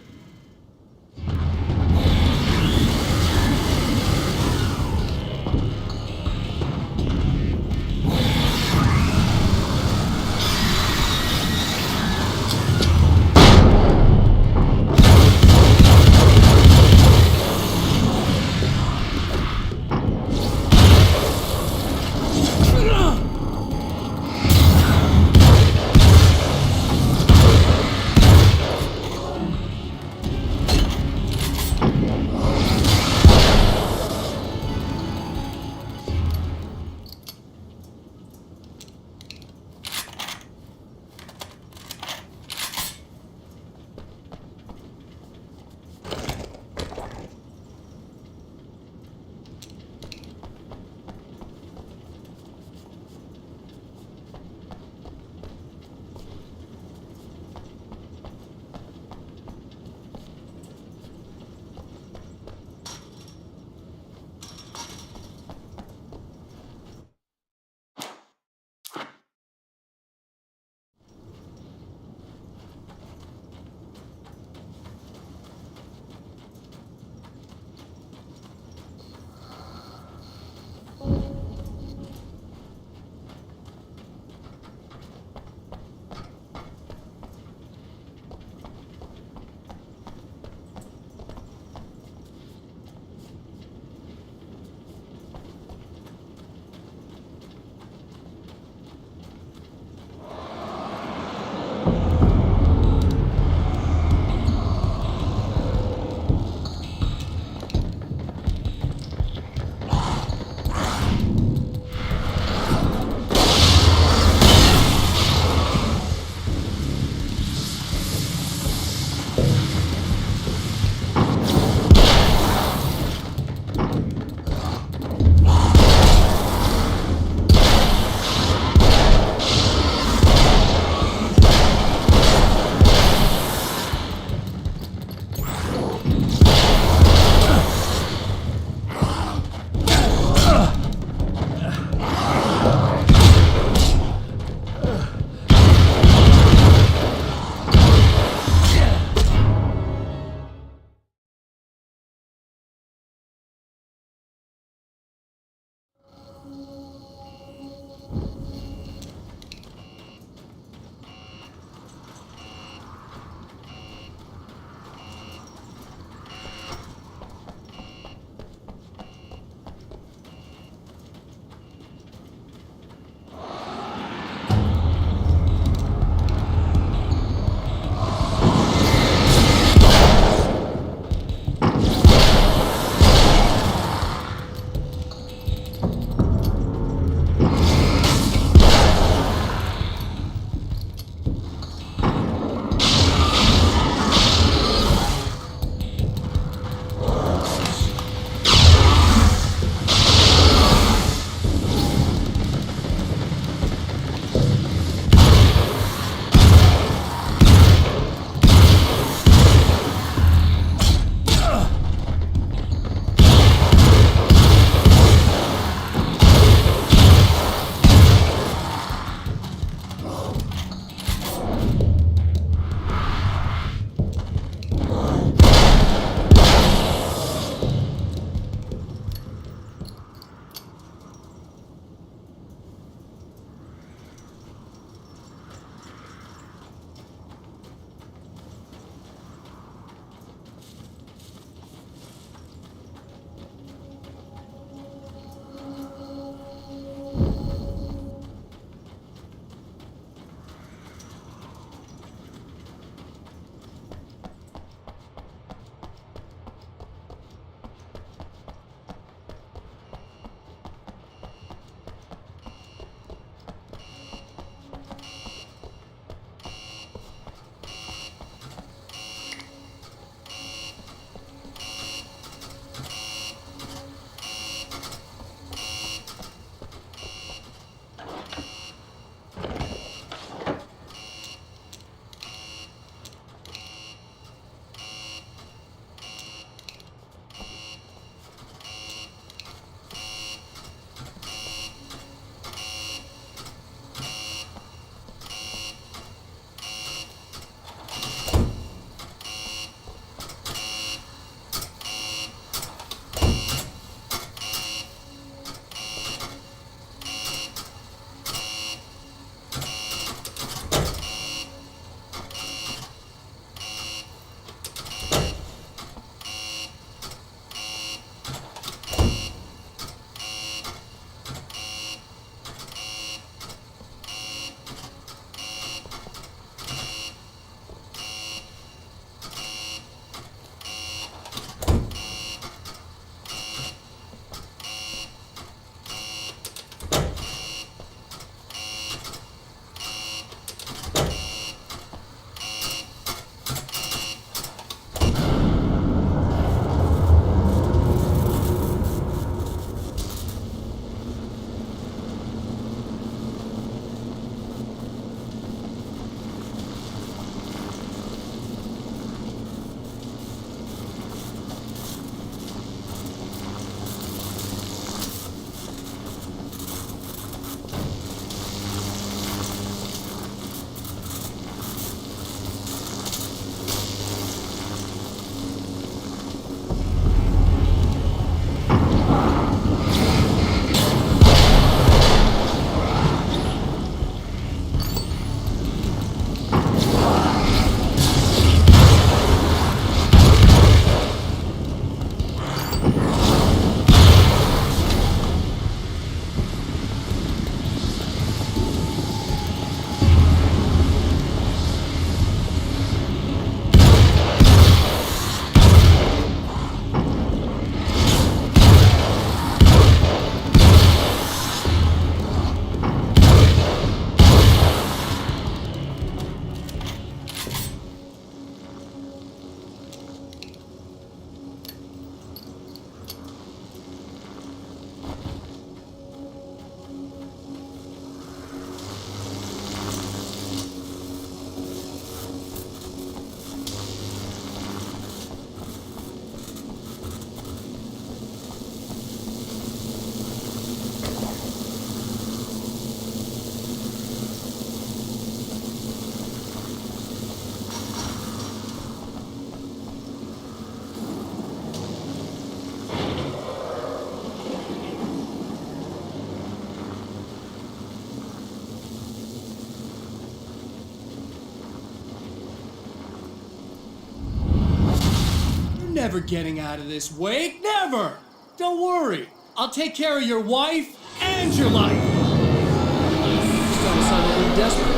never getting out of this, Wake. Never! Don't worry. I'll take care of your wife and your life. Starting to sound a little desperate.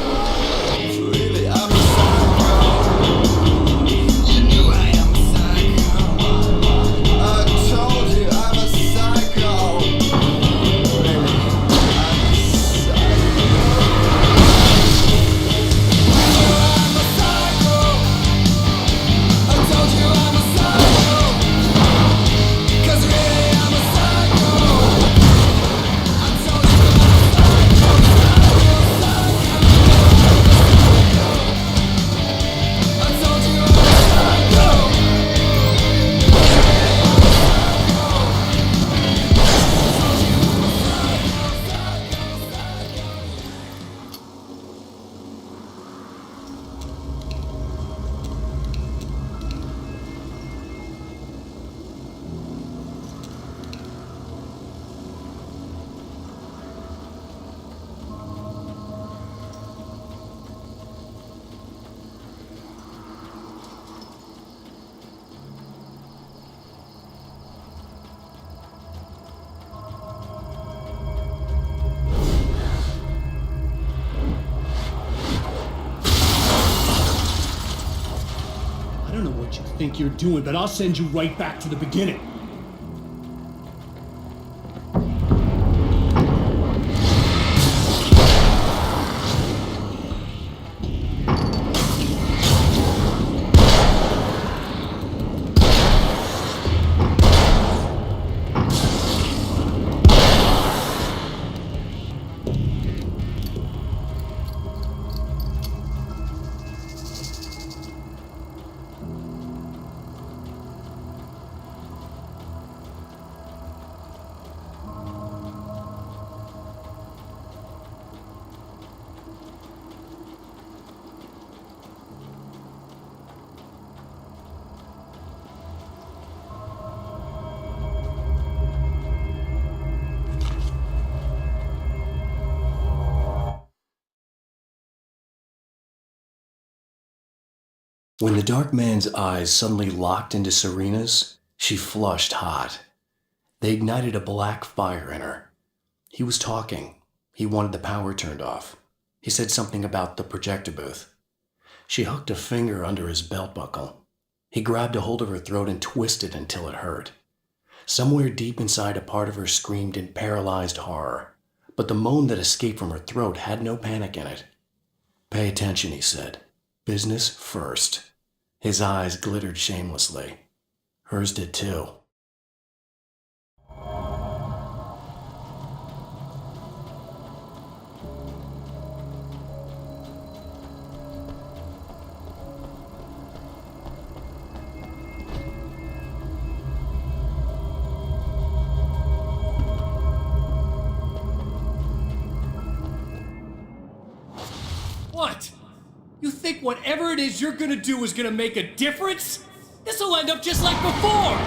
Really, I'm a psycho. You knew I am a psycho. I told you I'm a psycho. Really, I'm a psycho. I'm a psycho. I told you I'm a psycho. 'Cause really I'm a psycho. I told you I'm a psycho, psycho, psycho. I told you I'm a psycho. I don't know what you think you're doing, but I'll send you right back to the beginning. When the dark man's eyes suddenly locked into Serena's, she flushed hot. They ignited a black fire in her. He was talking. He wanted the power turned off. He said something about the projector booth. She hooked a finger under his belt buckle. He grabbed a hold of her throat and twisted until it hurt. Somewhere deep inside, a part of her screamed in paralyzed horror, but the moan that escaped from her throat had no panic in it. "Pay attention," he said. "Business first." His eyes glittered shamelessly. Hers did too. What? You think whatever it is you're gonna do is gonna make a difference? This'll end up just like before!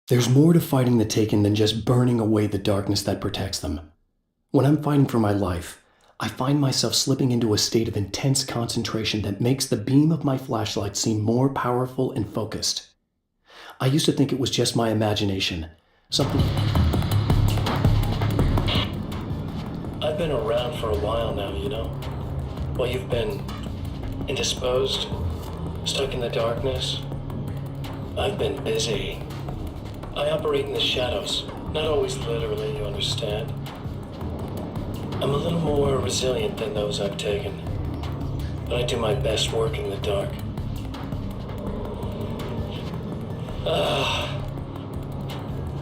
There's more to fighting the Taken than just burning away the darkness that protects them. When I'm fighting for my life, I find myself slipping into a state of intense concentration that makes the beam of my flashlight seem more powerful and focused. I used to think it was just my imagination, something... I've been around for a while now, you know? While you've been indisposed, stuck in the darkness, I've been busy. I operate in the shadows, not always literally, you understand? I'm a little more resilient than those I've taken, but I do my best work in the dark.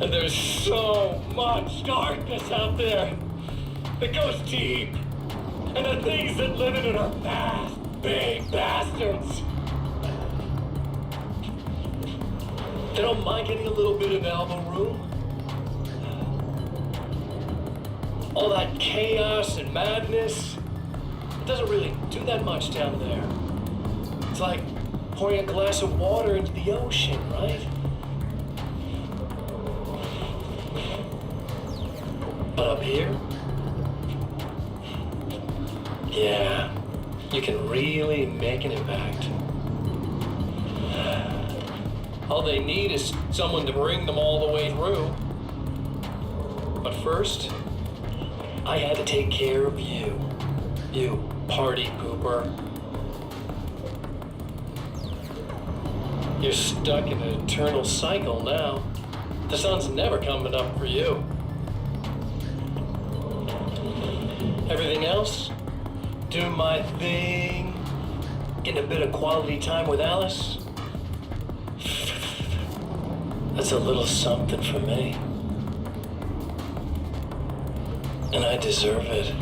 And there's so much darkness out there that goes deep, and the things that live in it are vast, big bastards. They don't mind getting a little bit of elbow room. All that chaos and madness, it doesn't really do that much down there. It's like pouring a glass of water into the ocean, right? But up here, yeah, you can really make an impact. All they need is someone to bring them all the way through. But first, I had to take care of you. You party pooper. You're stuck in an eternal cycle now. The sun's never coming up for you. Everything else, do my thing, getting a bit of quality time with Alice. That's a little something for me. And I deserve it.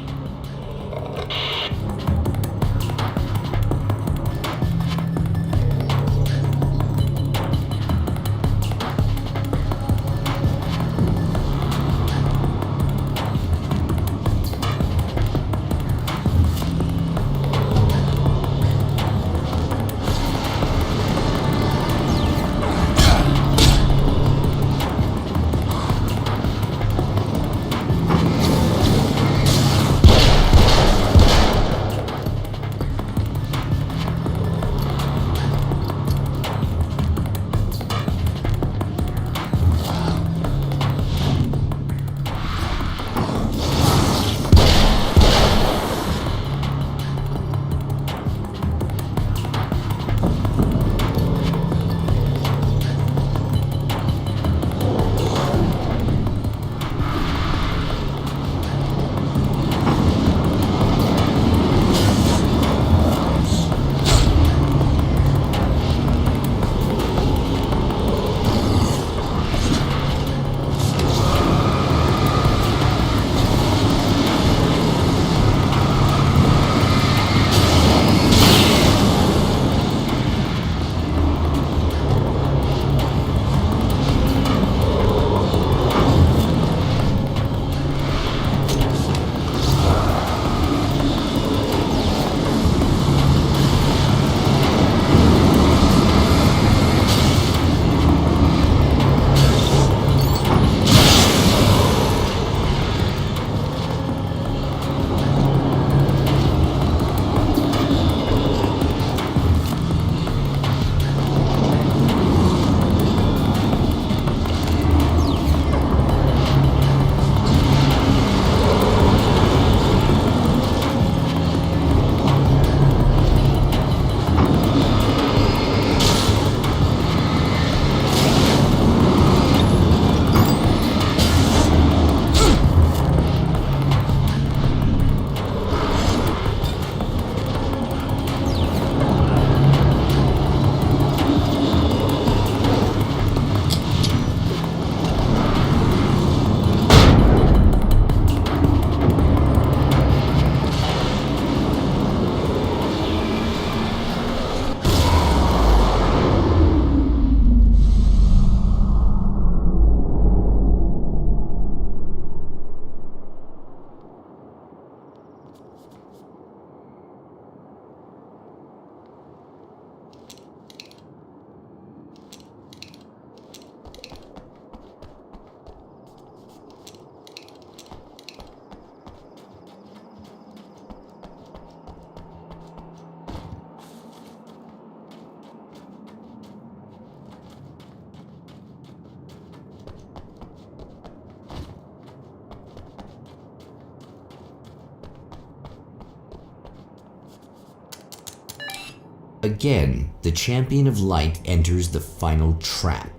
Again, the champion of light enters the final trap.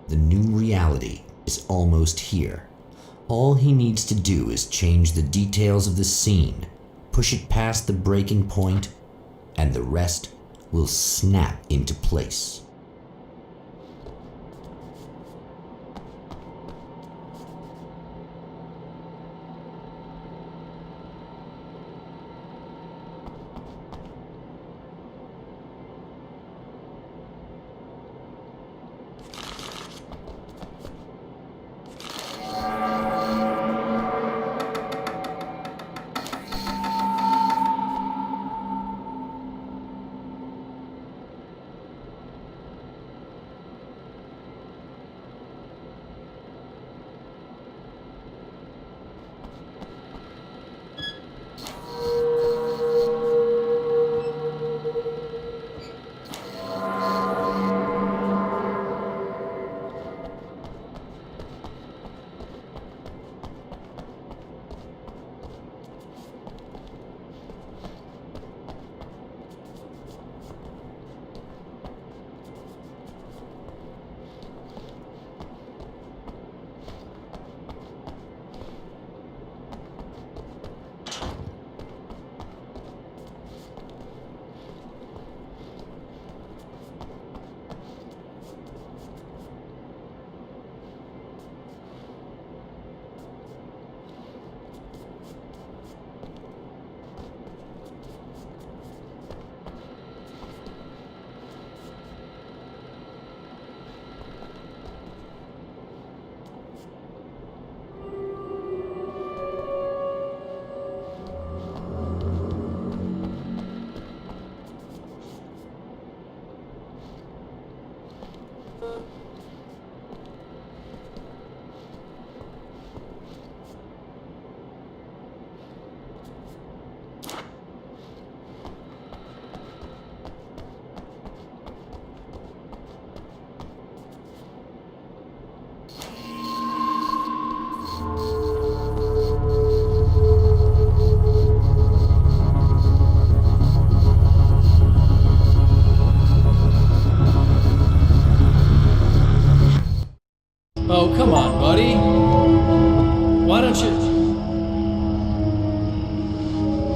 The new reality is almost here. All he needs to do is change the details of the scene, push it past the breaking point, and the rest will snap into place.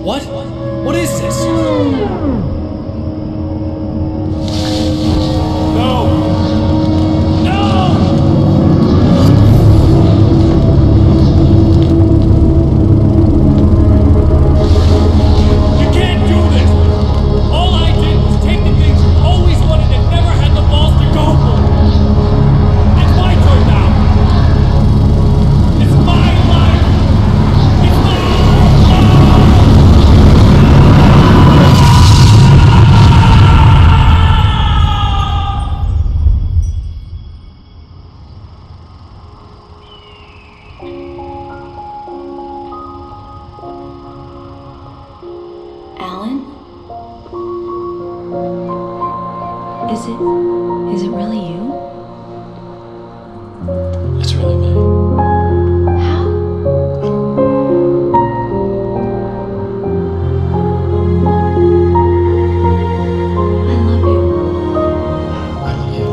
What? What is this? No! No! You can't do this! All I did was take the things you always wanted and never had the balls to go for. It's my turn now! It's my life! It's my Alan? Is it really you? It's really me. How? I love you. I love you.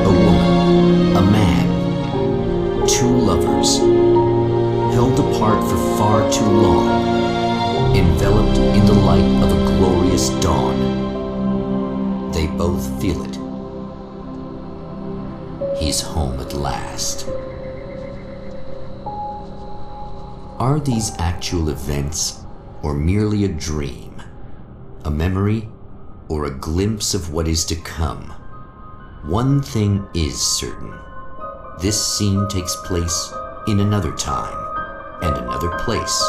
A woman, a man, two lovers, held apart for far too long, enveloped in the light of a glorious dawn. They both feel it. He's home at last. Are these actual events, or merely a dream? A memory, or a glimpse of what is to come? One thing is certain. This scene takes place in another time and another place,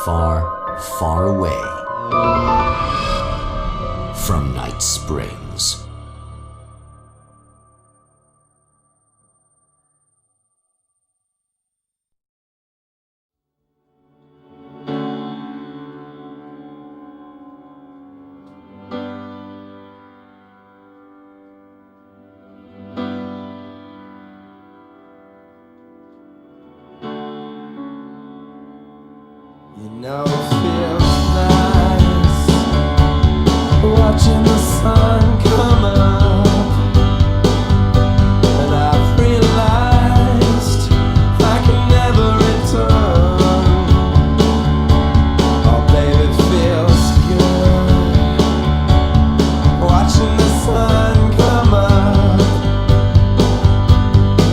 far, far away from Night Springs. You know it feels nice watching the sun come up, and I've realized I can never return. Oh baby, it feels good watching the sun come up.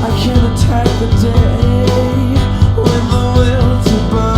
I can attack the day with the will to burn.